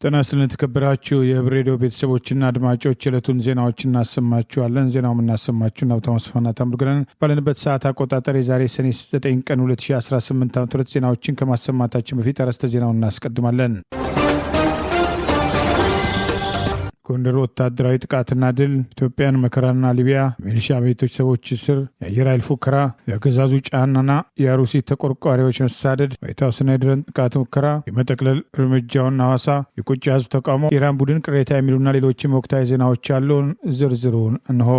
ጤና ይስጥልን ተከበራችሁ የህብሬዲዮ ቤተሰቦችና አድማጮች የዕለቱን ዜናዎች እናሰማችኋለን። ዜናው የምናሰማችሁ ሀብታሙ አስፋና ታምሩገን ባለንበት ሰዓት አቆጣጠር የዛሬ ሰኔ 9 ቀን 2018 ዓ.ም ዜናዎችን ከማሰማታችን በፊት አርዕስተ ዜናውን እናስቀድማለን። ጎንደር ወታደራዊ ጥቃትና ድል፣ ኢትዮጵያን መከራና ሊቢያ፣ ሚሊሻ ቤተሰቦች ስር፣ የአየር ኃይል ፉከራ፣ የአገዛዙ ጫናና የአሩሲ ተቆርቋሪዎች መሳደድ፣ ዋይት ሀውስና የድሮን ጥቃት ሙከራ፣ የመጠቅለል እርምጃውን ሐዋሳ፣ የቁጭ ህዝብ ተቃውሞ፣ የኢራን ቡድን ቅሬታ የሚሉና ሌሎችም ወቅታዊ ዜናዎች ያሉን ዝርዝሩን እንሆ።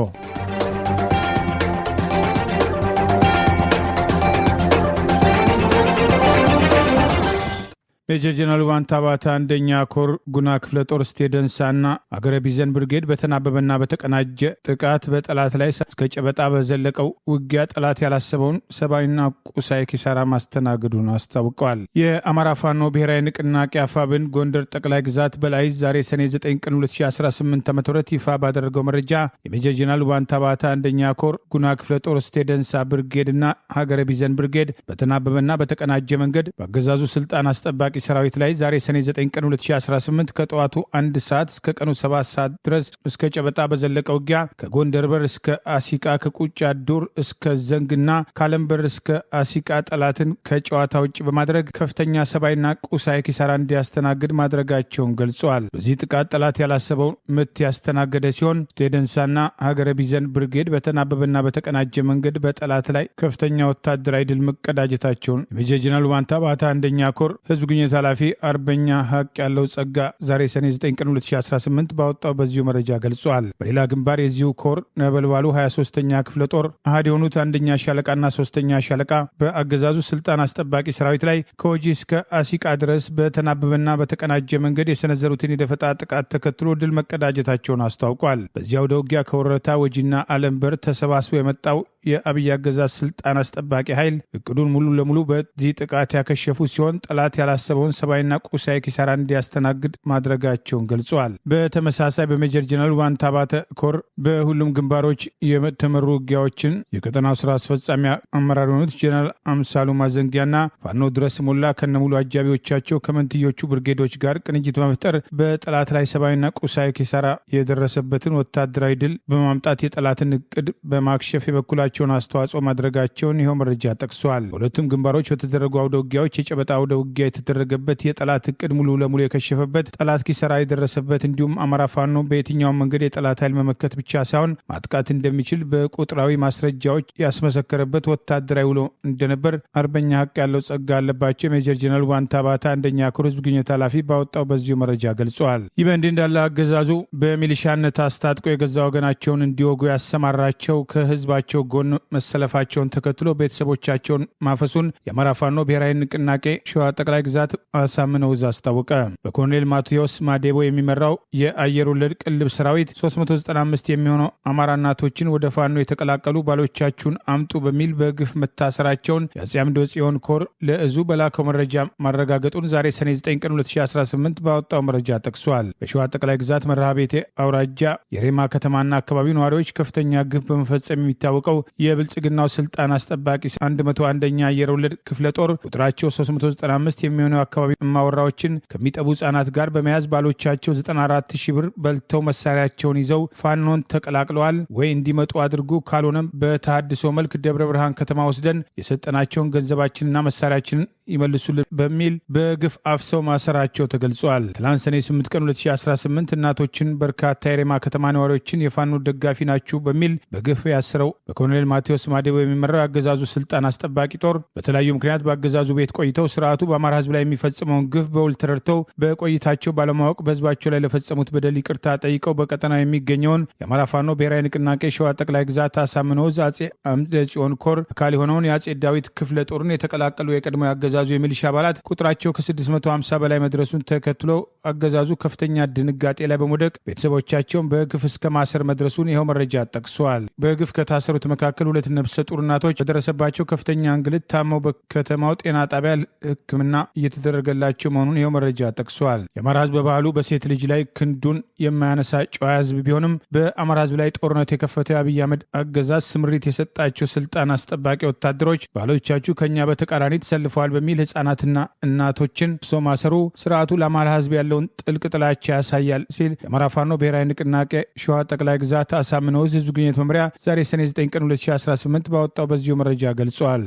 ሜጀር ጀነራል ዋንታ ባታ አንደኛ ኮር ጉና ክፍለ ጦር ስቴደንሳና አገረ ቢዘን ብርጌድ በተናበበና በተቀናጀ ጥቃት በጠላት ላይ እስከ ጨበጣ በዘለቀው ውጊያ ጠላት ያላሰበውን ሰብአዊና ቁሳዊ ኪሳራ ማስተናገዱን አስታውቀዋል። የአማራ ፋኖ ብሔራዊ ንቅናቄ አፋብን ጎንደር ጠቅላይ ግዛት በላይ ዛሬ ሰኔ 9 ቀን 2018 ዓ.ም ይፋ ባደረገው መረጃ የሜጀር ጀነራል ዋንታ ባታ አንደኛ ኮር ጉና ክፍለ ጦር ስቴደንሳ ብርጌድና ሀገረ ቢዘን ብርጌድ በተናበበና በተቀናጀ መንገድ በአገዛዙ ስልጣን አስጠባቂ ሰራዊት ላይ ዛሬ ሰኔ 9 ቀን 2018 ከጠዋቱ 1 ሰዓት እስከ ቀኑ 7 ሰዓት ድረስ እስከ ጨበጣ በዘለቀ ውጊያ ከጎንደር በር እስከ አሲቃ ከቁጫ ዱር እስከ ዘንግና ካለም በር እስከ አሲቃ ጠላትን ከጨዋታ ውጭ በማድረግ ከፍተኛ ሰብአዊና ቁሳዊ ኪሳራ እንዲያስተናግድ ማድረጋቸውን ገልጸዋል። በዚህ ጥቃት ጠላት ያላሰበውን ምት ያስተናገደ ሲሆን ስቴደንሳና ሀገረ ቢዘን ብርጌድ በተናበበና በተቀናጀ መንገድ በጠላት ላይ ከፍተኛ ወታደራዊ ድል መቀዳጀታቸውን የሜጀር ጀነራል ዋንታ ባታ አንደኛ ኮር ህዝብ ግንኙነት ኃላፊ አርበኛ ሀቅ ያለው ጸጋ ዛሬ ሰኔ 9 ቀን 2018 ባወጣው በዚሁ መረጃ ገልጿል። በሌላ ግንባር የዚሁ ኮር ነበልባሉ 23ኛ ክፍለ ጦር አሃድ የሆኑት አንደኛ ሻለቃና 3ኛ ሻለቃ በአገዛዙ ስልጣን አስጠባቂ ሰራዊት ላይ ከወጂ እስከ አሲቃ ድረስ በተናበበና በተቀናጀ መንገድ የሰነዘሩትን የደፈጣ ጥቃት ተከትሎ ድል መቀዳጀታቸውን አስታውቋል። በዚያው ውጊያ ከወረታ ወጂና አለምበር ተሰባስቦ የመጣው የአብይ አገዛዝ ስልጣን አስጠባቂ ኃይል እቅዱን ሙሉ ለሙሉ በዚህ ጥቃት ያከሸፉ ሲሆን ጠላት ያላሰበውን ሰብአዊና ቁሳዊ ኪሳራ እንዲያስተናግድ ማድረጋቸውን ገልጸዋል። በተመሳሳይ በሜጀር ጀነራል ዋንታ ባተ ኮር በሁሉም ግንባሮች የተመሩ ውጊያዎችን የቀጠናው ስራ አስፈጻሚ አመራር የሆኑት ጀነራል አምሳሉ ማዘንጊያና ፋኖ ድረስ ሞላ ከነሙሉ አጃቢዎቻቸው ከመንትዮቹ ብርጌዶች ጋር ቅንጅት በመፍጠር በጠላት ላይ ሰብአዊና ቁሳዊ ኪሳራ የደረሰበትን ወታደራዊ ድል በማምጣት የጠላትን እቅድ በማክሸፍ የበኩላቸውን አስተዋጽኦ ማድረጋቸውን ይኸው መረጃ ጠቅሷል። በሁለቱም ግንባሮች በተደረጉ አውደ ውጊያዎች የጨበጣ አውደ ውጊያ የተደረገበት የጠላት እቅድ ሙሉ ለሙሉ የከሸፈበት ጠላት ኪሳራ የደረሰበት እንዲሁም አማራ ፋኖ በየትኛውም መንገድ የጠላት ኃይል መመከት ብቻ ሳይሆን ማጥቃት እንደሚችል በቁጥራዊ ማስረጃዎች ያስመሰከረበት ወታደራዊ ውሎ እንደነበር አርበኛ ሀቅ ያለው ጸጋ አለባቸው ሜጀር ጀነራል ዋንታ ባታ አንደኛ ኮር ህዝብ ግንኙነት ኃላፊ ባወጣው በዚሁ መረጃ ገልጸዋል። ይህ በእንዲህ እንዳለ አገዛዙ በሚሊሻነት አስታጥቆ የገዛ ወገናቸውን እንዲወጉ ያሰማራቸው ከህዝባቸው ጎን መሰለፋቸውን ተከትሎ ቤተሰቦቻቸውን ማፈሱን የአማራ ፋኖ ብሔራዊ ንቅናቄ ሸዋ ጠቅላይ ግዛት አሳምነው ዕዝ አስታወቀ። በኮሎኔል ማቴዎስ ማዴቦ የሚመራው የአየር ወለድ ቅልብ ሰራዊት 395 የሚሆነው አማራ እናቶችን ወደ ፋኖ የተቀላቀሉ ባሎቻችሁን አምጡ በሚል በግፍ መታሰራቸውን የአጼ አምደ ጽዮን ኮር ለዕዙ በላከው መረጃ ማረጋገጡን ዛሬ ሰኔ 9 ቀን 2018 ባወጣው መረጃ ጠቅሷል። በሸዋ ጠቅላይ ግዛት መርሃ ቤቴ አውራጃ የሬማ ከተማና አካባቢው ነዋሪዎች ከፍተኛ ግፍ በመፈጸም የሚታወቀው የብልጽግናው ስልጣን አስጠባቂ 101ኛ አየር ወለድ ክፍለ ጦር ቁጥራቸው 395 የሚሆነው አካባቢ ማወራዎችን ከሚጠቡ ህጻናት ጋር በመያዝ ባሎቻቸው 94,000 ብር በልተው መሳሪያቸውን ይዘው ፋኖን ተቀላቅለዋል ወይ እንዲመጡ አድርጉ፣ ካልሆነም በተሃድሶ መልክ ደብረ ብርሃን ከተማ ወስደን የሰጠናቸውን ገንዘባችንና መሳሪያችንን ይመልሱልን በሚል በግፍ አፍሰው ማሰራቸው ተገልጿል። ትላንት ሰኔ 8 ቀን 2018 እናቶችን በርካታ የሬማ ከተማ ነዋሪዎችን የፋኖ ደጋፊ ናችሁ በሚል በግፍ ያስረው በኮሎኔል ማቴዎስ ማዴቦ የሚመራው የአገዛዙ ስልጣን አስጠባቂ ጦር በተለያዩ ምክንያት በአገዛዙ ቤት ቆይተው ስርዓቱ በአማራ ህዝብ ላይ የሚፈጽመውን ግፍ በውል ተረድተው በቆይታቸው ባለማወቅ በህዝባቸው ላይ ለፈጸሙት በደል ይቅርታ ጠይቀው በቀጠናው የሚገኘውን የአማራ ፋኖ ብሔራዊ ንቅናቄ ሸዋ ጠቅላይ ግዛት አሳምነው ዕዝ አጼ አምደ ጽዮን ኮር አካል የሆነውን የአጼ ዳዊት ክፍለ ጦርን የተቀላቀሉ የቀድሞ አገዛዙ የሚሊሻ አባላት ቁጥራቸው ከ650 በላይ መድረሱን ተከትሎ አገዛዙ ከፍተኛ ድንጋጤ ላይ በመውደቅ ቤተሰቦቻቸውን በግፍ እስከ ማሰር መድረሱን ይኸው መረጃ ጠቅሷል። በግፍ ከታሰሩት መካከል 2 ነፍሰ ጡር እናቶች በደረሰባቸው ከፍተኛ እንግልት ታመው በከተማው ጤና ጣቢያ ሕክምና እየተደረገላቸው መሆኑን ይኸው መረጃ ጠቅሷል። የአማራ ህዝብ በባህሉ በሴት ልጅ ላይ ክንዱን የማያነሳ ጨዋ ህዝብ ቢሆንም በአማራ ህዝብ ላይ ጦርነት የከፈተው የአብይ አህመድ አገዛዝ ስምሪት የሰጣቸው ስልጣን አስጠባቂ ወታደሮች ባሎቻችሁ ከኛ በተቃራኒ ተሰልፈዋል በሚል ህጻናትና እናቶችን ሶ ማሰሩ ስርዓቱ ለአማራ ህዝብ ያለውን ጥልቅ ጥላቻ ያሳያል ሲል የአማራ ፋኖ ብሔራዊ ንቅናቄ ሸዋ ጠቅላይ ግዛት አሳምነው ህዝብ ግንኙነት መምሪያ ዛሬ ሰኔ 9 ቀን 2018 ባወጣው በዚሁ መረጃ ገልጿል።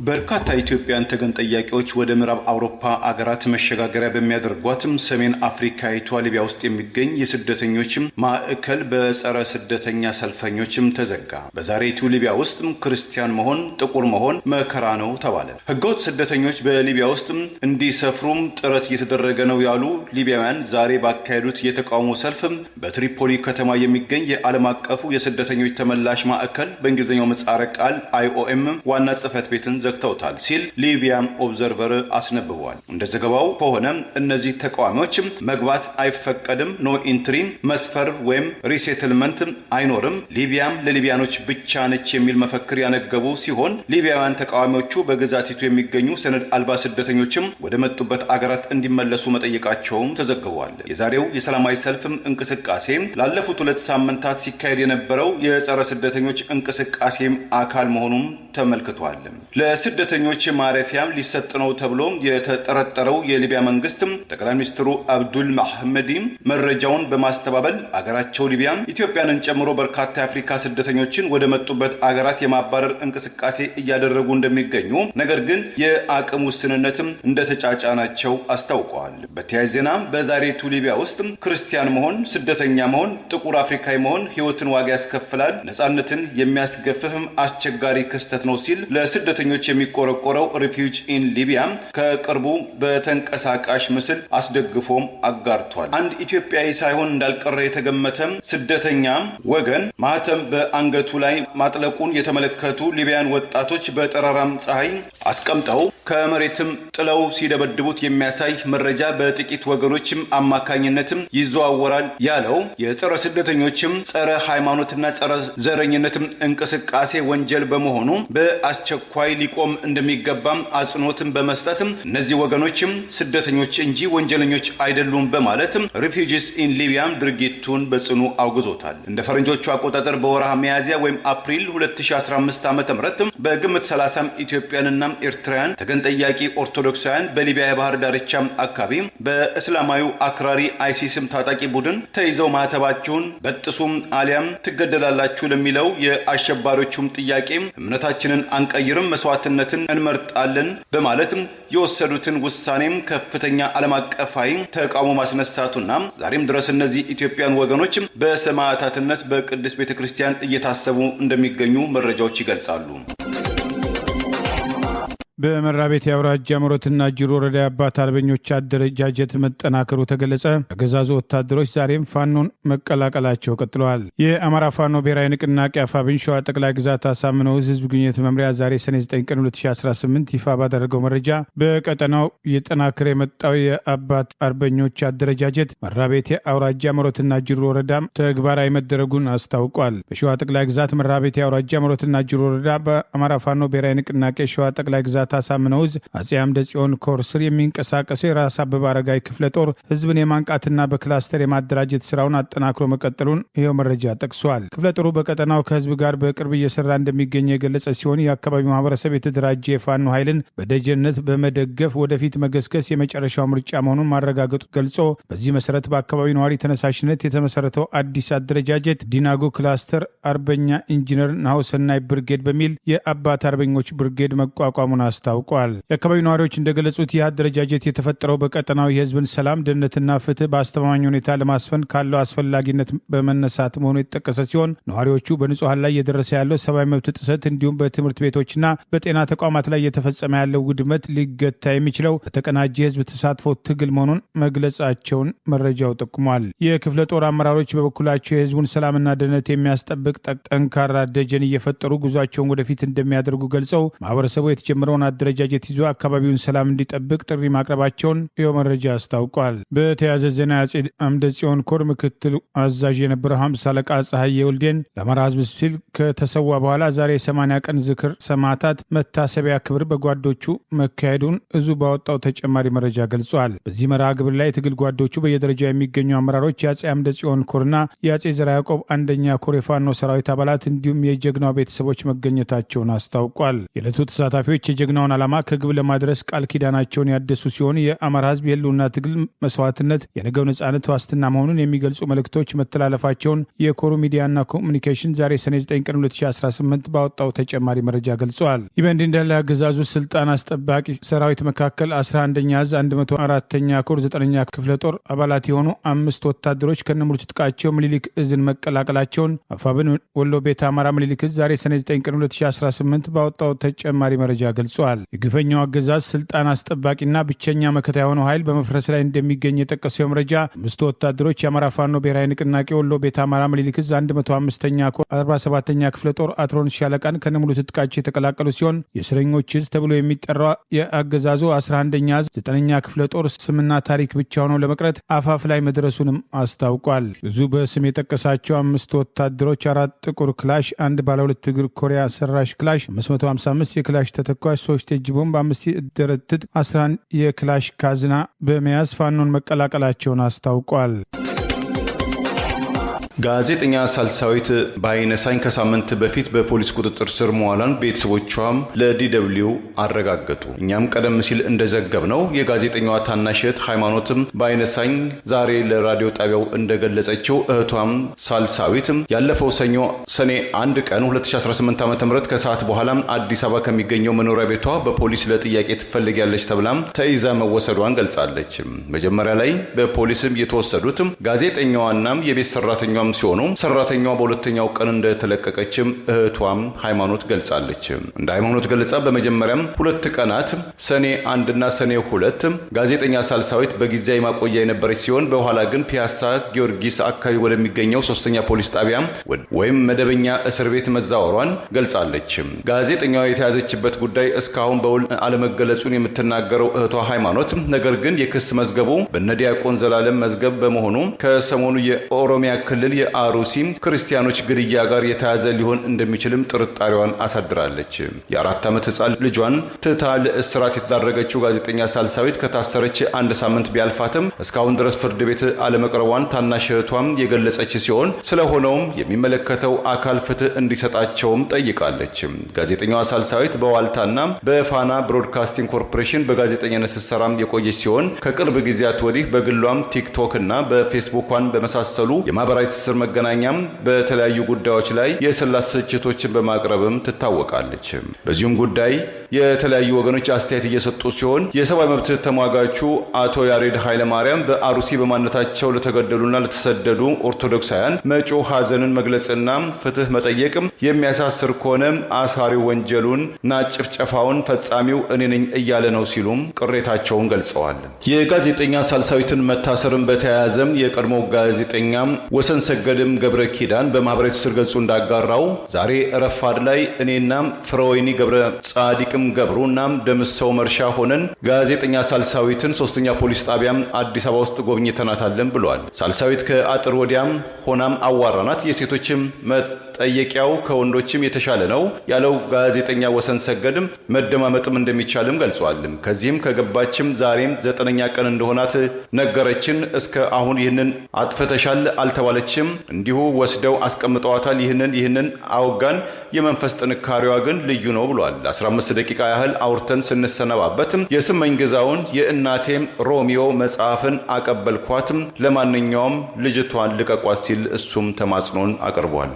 በርካታ ኢትዮጵያን ተገን ጠያቂዎች ወደ ምዕራብ አውሮፓ አገራት መሸጋገሪያ በሚያደርጓትም ሰሜን አፍሪካዊቷ ሊቢያ ውስጥ የሚገኝ የስደተኞችም ማዕከል በጸረ ስደተኛ ሰልፈኞችም ተዘጋ። በዛሬቱ ሊቢያ ውስጥ ክርስቲያን መሆን ጥቁር መሆን መከራ ነው ተባለ። ህገወጥ ስደተኞች በሊቢያ ውስጥ እንዲሰፍሩም ጥረት እየተደረገ ነው ያሉ ሊቢያውያን ዛሬ ባካሄዱት የተቃውሞ ሰልፍ በትሪፖሊ ከተማ የሚገኝ የዓለም አቀፉ የስደተኞች ተመላሽ ማዕከል በእንግሊዝኛው ምህጻረ ቃል IOM ዋና ጽህፈት ቤትን ዘግተውታል ሲል ሊቢያን ኦብዘርቨር አስነብቧል። እንደ ዘገባው ከሆነ እነዚህ ተቃዋሚዎች መግባት አይፈቀድም፣ ኖ ኢንትሪ፣ መስፈር ወይም ሪሴትልመንት አይኖርም፣ ሊቢያም ለሊቢያኖች ብቻ ነች የሚል መፈክር ያነገቡ ሲሆን ሊቢያውያን ተቃዋሚዎቹ በግዛቲቱ የሚገኙ ሰነድ አልባ ስደተኞችም ወደ መጡበት አገራት እንዲመለሱ መጠየቃቸውም ተዘግቧል። የዛሬው የሰላማዊ ሰልፍ እንቅስቃሴ ላለፉት 2 ሳምንታት ሲካሄድ የነበረው የጸረ ስደተኞች እንቅስቃሴ አካል መሆኑም ተመልክቷል። ለስደተኞች ማረፊያም ሊሰጥ ነው ተብሎ የተጠረጠረው የሊቢያ መንግስት ጠቅላይ ሚኒስትሩ አብዱል መሐመዲ መረጃውን በማስተባበል አገራቸው ሊቢያ ኢትዮጵያንን ጨምሮ በርካታ የአፍሪካ ስደተኞችን ወደ መጡበት አገራት የማባረር እንቅስቃሴ እያደረጉ እንደሚገኙ፣ ነገር ግን የአቅም ውስንነትም እንደተጫጫናቸው አስታውቀዋል። በተያያዘ ዜና በዛሬቱ ሊቢያ ውስጥ ክርስቲያን መሆን፣ ስደተኛ መሆን፣ ጥቁር አፍሪካዊ መሆን ህይወትን ዋጋ ያስከፍላል፣ ነጻነትን የሚያስገፍፍም አስቸጋሪ ክስተት ነው ሲል ለስደተኞች የሚቆረቆረው ሪፊውጅ ኢን ሊቢያ ከቅርቡ በተንቀሳቃሽ ምስል አስደግፎም አጋርቷል። አንድ ኢትዮጵያዊ ሳይሆን እንዳልቀረ የተገመተ ስደተኛ ወገን ማህተም በአንገቱ ላይ ማጥለቁን የተመለከቱ ሊቢያን ወጣቶች በጠራራም ፀሐይ አስቀምጠው ከመሬትም ጥለው ሲደበድቡት የሚያሳይ መረጃ በጥቂት ወገኖችም አማካኝነትም ይዘዋወራል ያለው የጸረ ስደተኞችም ጸረ ሃይማኖትና ጸረ ዘረኝነትም እንቅስቃሴ ወንጀል በመሆኑ በአስቸኳይ ሊቆም እንደሚገባም አጽንኦትን በመስጠትም እነዚህ ወገኖችም ስደተኞች እንጂ ወንጀለኞች አይደሉም በማለትም ሪፊውጂስ ኢን ሊቢያም ድርጊቱን በጽኑ አውግዞታል። እንደ ፈረንጆቹ አቆጣጠር በወርሃ ሚያዝያ ወይም አፕሪል 2015 ዓ.ም በግምት 30 ኢትዮጵያንና ኤርትራውያን ተገን ጠያቂ ኦርቶዶክሳውያን በሊቢያ የባህር ዳርቻ አካባቢ በእስላማዊ አክራሪ አይሲስም ታጣቂ ቡድን ተይዘው ማተባቸውን በጥሱም አሊያም ትገደላላችሁ ለሚለው የአሸባሪዎቹም ጥያቄ እምነታችንን አንቀይርም፣ መስዋዕትነትን እንመርጣለን በማለትም የወሰዱትን ውሳኔም ከፍተኛ ዓለም አቀፋዊ ተቃውሞ ማስነሳቱና ዛሬም ድረስ እነዚህ ኢትዮጵያን ወገኖች በሰማዕታትነት በቅድስት ቤተክርስቲያን እየታሰቡ እንደሚገኙ መረጃዎች ይገልጻሉ። በመራቤቴ አውራጃ ሞረትና ጅሩ ወረዳ የአባት አርበኞች አደረጃጀት መጠናከሩ ተገለጸ። አገዛዙ ወታደሮች ዛሬም ፋኖን መቀላቀላቸው ቀጥለዋል። የአማራ ፋኖ ብሔራዊ ንቅናቄ አፋብን ሸዋ ጠቅላይ ግዛት አሳምነው ህዝብ ግንኙነት መምሪያ ዛሬ ሰኔ 9 ቀን 2018 ይፋ ባደረገው መረጃ በቀጠናው እየጠናከረ የመጣው የአባት አርበኞች አደረጃጀት መራቤቴ አውራጃ ሞረትና ጅሩ ወረዳ ተግባራዊ መደረጉን አስታውቋል። በሸዋ ጠቅላይ ግዛት መራቤቴ አውራጃ ሞረትና ጅሩ ወረዳ በአማራ ፋኖ ብሔራዊ ንቅናቄ ሸዋ ጠቅላይ ግዛት አሳምነው አጼ አምደ ጽዮን ኮር ስር የሚንቀሳቀሰው የራስ አበበ አረጋይ ክፍለ ጦር ህዝብን የማንቃትና በክላስተር የማደራጀት ስራውን አጠናክሮ መቀጠሉን ይኸው መረጃ ጠቅሷል። ክፍለ ጦሩ በቀጠናው ከህዝብ ጋር በቅርብ እየሰራ እንደሚገኝ የገለጸ ሲሆን የአካባቢው ማህበረሰብ የተደራጀ የፋኖ ኃይልን በደጀነት በመደገፍ ወደፊት መገስገስ የመጨረሻው ምርጫ መሆኑን ማረጋገጡ ገልጾ በዚህ መሰረት በአካባቢው ነዋሪ ተነሳሽነት የተመሰረተው አዲስ አደረጃጀት ዲናጎ ክላስተር አርበኛ ኢንጂነር ናሁሰናይ ብርጌድ በሚል የአባት አርበኞች ብርጌድ መቋቋሙን አስታውቋል። የአካባቢው ነዋሪዎች እንደገለጹት ይህ አደረጃጀት የተፈጠረው በቀጠናው የህዝብን ሰላም፣ ደህንነትና ፍትህ በአስተማማኝ ሁኔታ ለማስፈን ካለው አስፈላጊነት በመነሳት መሆኑ የተጠቀሰ ሲሆን ነዋሪዎቹ በንጹሐን ላይ እየደረሰ ያለው ሰብአዊ መብት ጥሰት እንዲሁም በትምህርት ቤቶችና በጤና ተቋማት ላይ እየተፈጸመ ያለው ውድመት ሊገታ የሚችለው በተቀናጀ የህዝብ ተሳትፎ ትግል መሆኑን መግለጻቸውን መረጃው ጠቁሟል። የክፍለ ጦር አመራሮች በበኩላቸው የህዝቡን ሰላምና ደህንነት የሚያስጠብቅ ጠንካራ ደጀን እየፈጠሩ ጉዟቸውን ወደፊት እንደሚያደርጉ ገልጸው ማህበረሰቡ የተጀመረውን አደረጃጀት ይዞ አካባቢውን ሰላም እንዲጠብቅ ጥሪ ማቅረባቸውን ይኸው መረጃ አስታውቋል። በተያያዘ ዜና አጼ አምደ ጽዮን ኮር ምክትል አዛዥ የነበረው 50 አለቃ ፀሐዬ ወልዴን ለአማራ ህዝብ ሲል ከተሰዋ በኋላ ዛሬ 80 ቀን ዝክር ሰማዕታት መታሰቢያ ክብር በጓዶቹ መካሄዱን እዙ ባወጣው ተጨማሪ መረጃ ገልጿል። በዚህ መርሃ ግብር ላይ የትግል ጓዶቹ በየደረጃው የሚገኙ አመራሮች የአጼ አምደ ጽዮን ኮርና የአጼ ዘርዓ ያዕቆብ አንደኛ ኮር የፋኖ ሰራዊት አባላት እንዲሁም የጀግናው ቤተሰቦች መገኘታቸውን አስታውቋል። የዕለቱ ተሳታፊዎች የጀግናውን ዓላማ ከግብ ለማድረስ ቃል ኪዳናቸውን ያደሱ ሲሆን የአማራ ህዝብ የህልውና ትግል መስዋዕትነት የነገው ነጻነት ዋስትና መሆኑን የሚገልጹ መልእክቶች መተላለፋቸውን የኮሩ ሚዲያና ኮሙኒኬሽን ዛሬ ሰኔ 9 ቀን 2018 ባወጣው ተጨማሪ መረጃ ገልጸዋል። ይህ በእንዲህ እንዳለ አገዛዙ ስልጣን አስጠባቂ ሰራዊት መካከል 11ኛ ዕዝ 104ኛ ኮር 9ኛ ክፍለ ጦር አባላት የሆኑ 5 ወታደሮች ከነሙሉ ትጥቃቸው ምኒልክ ዕዝን መቀላቀላቸውን አፋብን ወሎ ቤተ አማራ ምኒልክ ዕዝ ዛሬ ሰኔ 9 ቀን 2018 ባወጣው ተጨማሪ መረጃ ገልጿል። የግፈኛው አገዛዝ ስልጣን አስጠባቂና ብቸኛ መከታ የሆነው ኃይል በመፍረስ ላይ እንደሚገኝ የጠቀሰው መረጃ 5 ወታደሮች የአማራ ፋኖ ብሔራዊ ንቅናቄ ወሎ ቤተ አማራ ምኒልክ ዕዝ 105ኛ ኮር 47ኛ ክፍለ ጦር አትሮንስ ሻለቃን ከነሙሉ ትጥቃቸው የተቀላቀሉ ሲሆን የእስረኞች ዕዝ ተብሎ የሚጠራው የአገዛዙ 11ኛ ዕዝ 9ኛ ክፍለ ጦር ስምና ታሪክ ብቻ ሆነው ለመቅረት አፋፍ ላይ መድረሱንም አስታውቋል። ብዙ በስም የጠቀሳቸው 5 ወታደሮች 4 ጥቁር ክላሽ፣ 1 ባለ 2 እግር ኮሪያ ሰራሽ ክላሽ፣ 555 የክላሽ ተተኳሽ፣ 3 የእጅ ቦምብ፣ 5 የደረት 11 የክላሽ ካዝና በመያዝ ፋኖን መቀላቀላቸውን አስታውቋል። ጋዜጠኛ ሳልሳዊት ባይነሳኝ ከሳምንት በፊት በፖሊስ ቁጥጥር ስር መዋሏን ቤተሰቦቿም ለዲደብሊው አረጋገጡ። እኛም ቀደም ሲል እንደዘገብነው የጋዜጠኛዋ ታናሽ እህት ሃይማኖትም ባይነሳኝ ዛሬ ለራዲዮ ጣቢያው እንደገለጸችው እህቷም ሳልሳዊት ያለፈው ሰኞ ሰኔ 1 ቀን 2018 ዓ.ም ከሰዓት በኋላ አዲስ አበባ ከሚገኘው መኖሪያ ቤቷ በፖሊስ ለጥያቄ ትፈልጊያለች ተብላም ተይዛ መወሰዷን ገልጻለች። መጀመሪያ ላይ በፖሊስም የተወሰዱት ጋዜጠኛዋና የቤት ሰራተኛዋ ሲሆኑ ሰራተኛዋ በሁለተኛው ቀን እንደተለቀቀችም እህቷም ሃይማኖት ገልጻለች። እንደ ሃይማኖት ገለጻ በመጀመሪያም 2 ቀናት ሰኔ 1 እና ሰኔ 2 ጋዜጠኛ ሳልሳዊት በጊዜያዊ ማቆያ የነበረች ሲሆን በኋላ ግን ፒያሳ ጊዮርጊስ አካባቢ ወደሚገኘው 3ኛ ፖሊስ ጣቢያ ወይም መደበኛ እስር ቤት መዛወሯን ገልጻለች። ጋዜጠኛዋ የተያዘችበት ጉዳይ እስካሁን በውል አለመገለጹን የምትናገረው እህቷ ሃይማኖት ነገር ግን የክስ መዝገቡ በነዲያቆን ዘላለም መዝገብ በመሆኑ ከሰሞኑ የኦሮሚያ ክልል የአሩሲ ክርስቲያኖች ግድያ ጋር የተያዘ ሊሆን እንደሚችልም ጥርጣሬዋን አሳድራለች። የ4 ዓመት ህፃን ልጇን ትታ ለእስራት የተዳረገችው ጋዜጠኛ ሳልሳዊት ከታሰረች 1 ሳምንት ቢያልፋትም እስካሁን ድረስ ፍርድ ቤት አለመቅረቧን ታናሽ እህቷም የገለጸች ሲሆን ስለሆነውም የሚመለከተው አካል ፍትህ እንዲሰጣቸውም ጠይቃለች። ጋዜጠኛዋ ሳልሳዊት በዋልታና በፋና ብሮድካስቲንግ ኮርፖሬሽን በጋዜጠኝነት ስትሰራም የቆየች ሲሆን ከቅርብ ጊዜያት ወዲህ በግሏም ቲክቶክ እና በፌስቡኳን በመሳሰሉ የማህበራዊ ትስስር መገናኛም በተለያዩ ጉዳዮች ላይ የሰላት ትችቶችን በማቅረብም ትታወቃለች። በዚሁም ጉዳይ የተለያዩ ወገኖች አስተያየት እየሰጡ ሲሆን የሰብአዊ መብት ተሟጋቹ አቶ ያሬድ ኃይለማርያም በአሩሲ በማንነታቸው ለተገደሉና ለተሰደዱ ኦርቶዶክሳውያን መጪው ሐዘንን መግለጽና ፍትህ መጠየቅም የሚያሳስር ከሆነ አሳሪው ወንጀሉንና ጭፍጨፋውን ፈጻሚው እኔ ነኝ እያለ ነው ሲሉም ቅሬታቸውን ገልጸዋል። የጋዜጠኛ ሳልሳዊትን መታሰርም በተያያዘም የቀድሞ ጋዜጠኛ ወሰን ሰገድም ገብረ ኪዳን በማህበራዊ ትስስር ገጹ እንዳጋራው ዛሬ ረፋድ ላይ እኔና ፍረወይኒ ገብረ ጻዲቅም ገብሩና ደምሰው መርሻ ሆነን ጋዜጠኛ ሳልሳዊትን 3ኛ ፖሊስ ጣቢያም አዲስ አበባ ውስጥ ጎብኝተናታለን ብሏል። ሳልሳዊት ከአጥር ወዲያም ሆናም አዋራናት። የሴቶችም ጠየቂያው ከወንዶችም የተሻለ ነው ያለው ጋዜጠኛ ወሰን ሰገድም መደማመጥም እንደሚቻልም ገልጿል። ከዚህም ከገባችም ዛሬም 9ኛ ቀን እንደሆናት ነገረችን። እስከ አሁን ይህንን አጥፍተሻል አልተባለችም። እንዲሁ ወስደው አስቀምጠዋታል። ይህንን አወጋን። የመንፈስ ጥንካሬዋ ግን ልዩ ነው ብሏል። 15 ደቂቃ ያህል አውርተን ስንሰነባበትም የስመኝ ግዛውን የእናቴም ሮሚዮ መጽሐፍን አቀበልኳትም። ለማንኛውም ልጅቷን ልቀቋት ሲል እሱም ተማጽኖን አቅርቧል።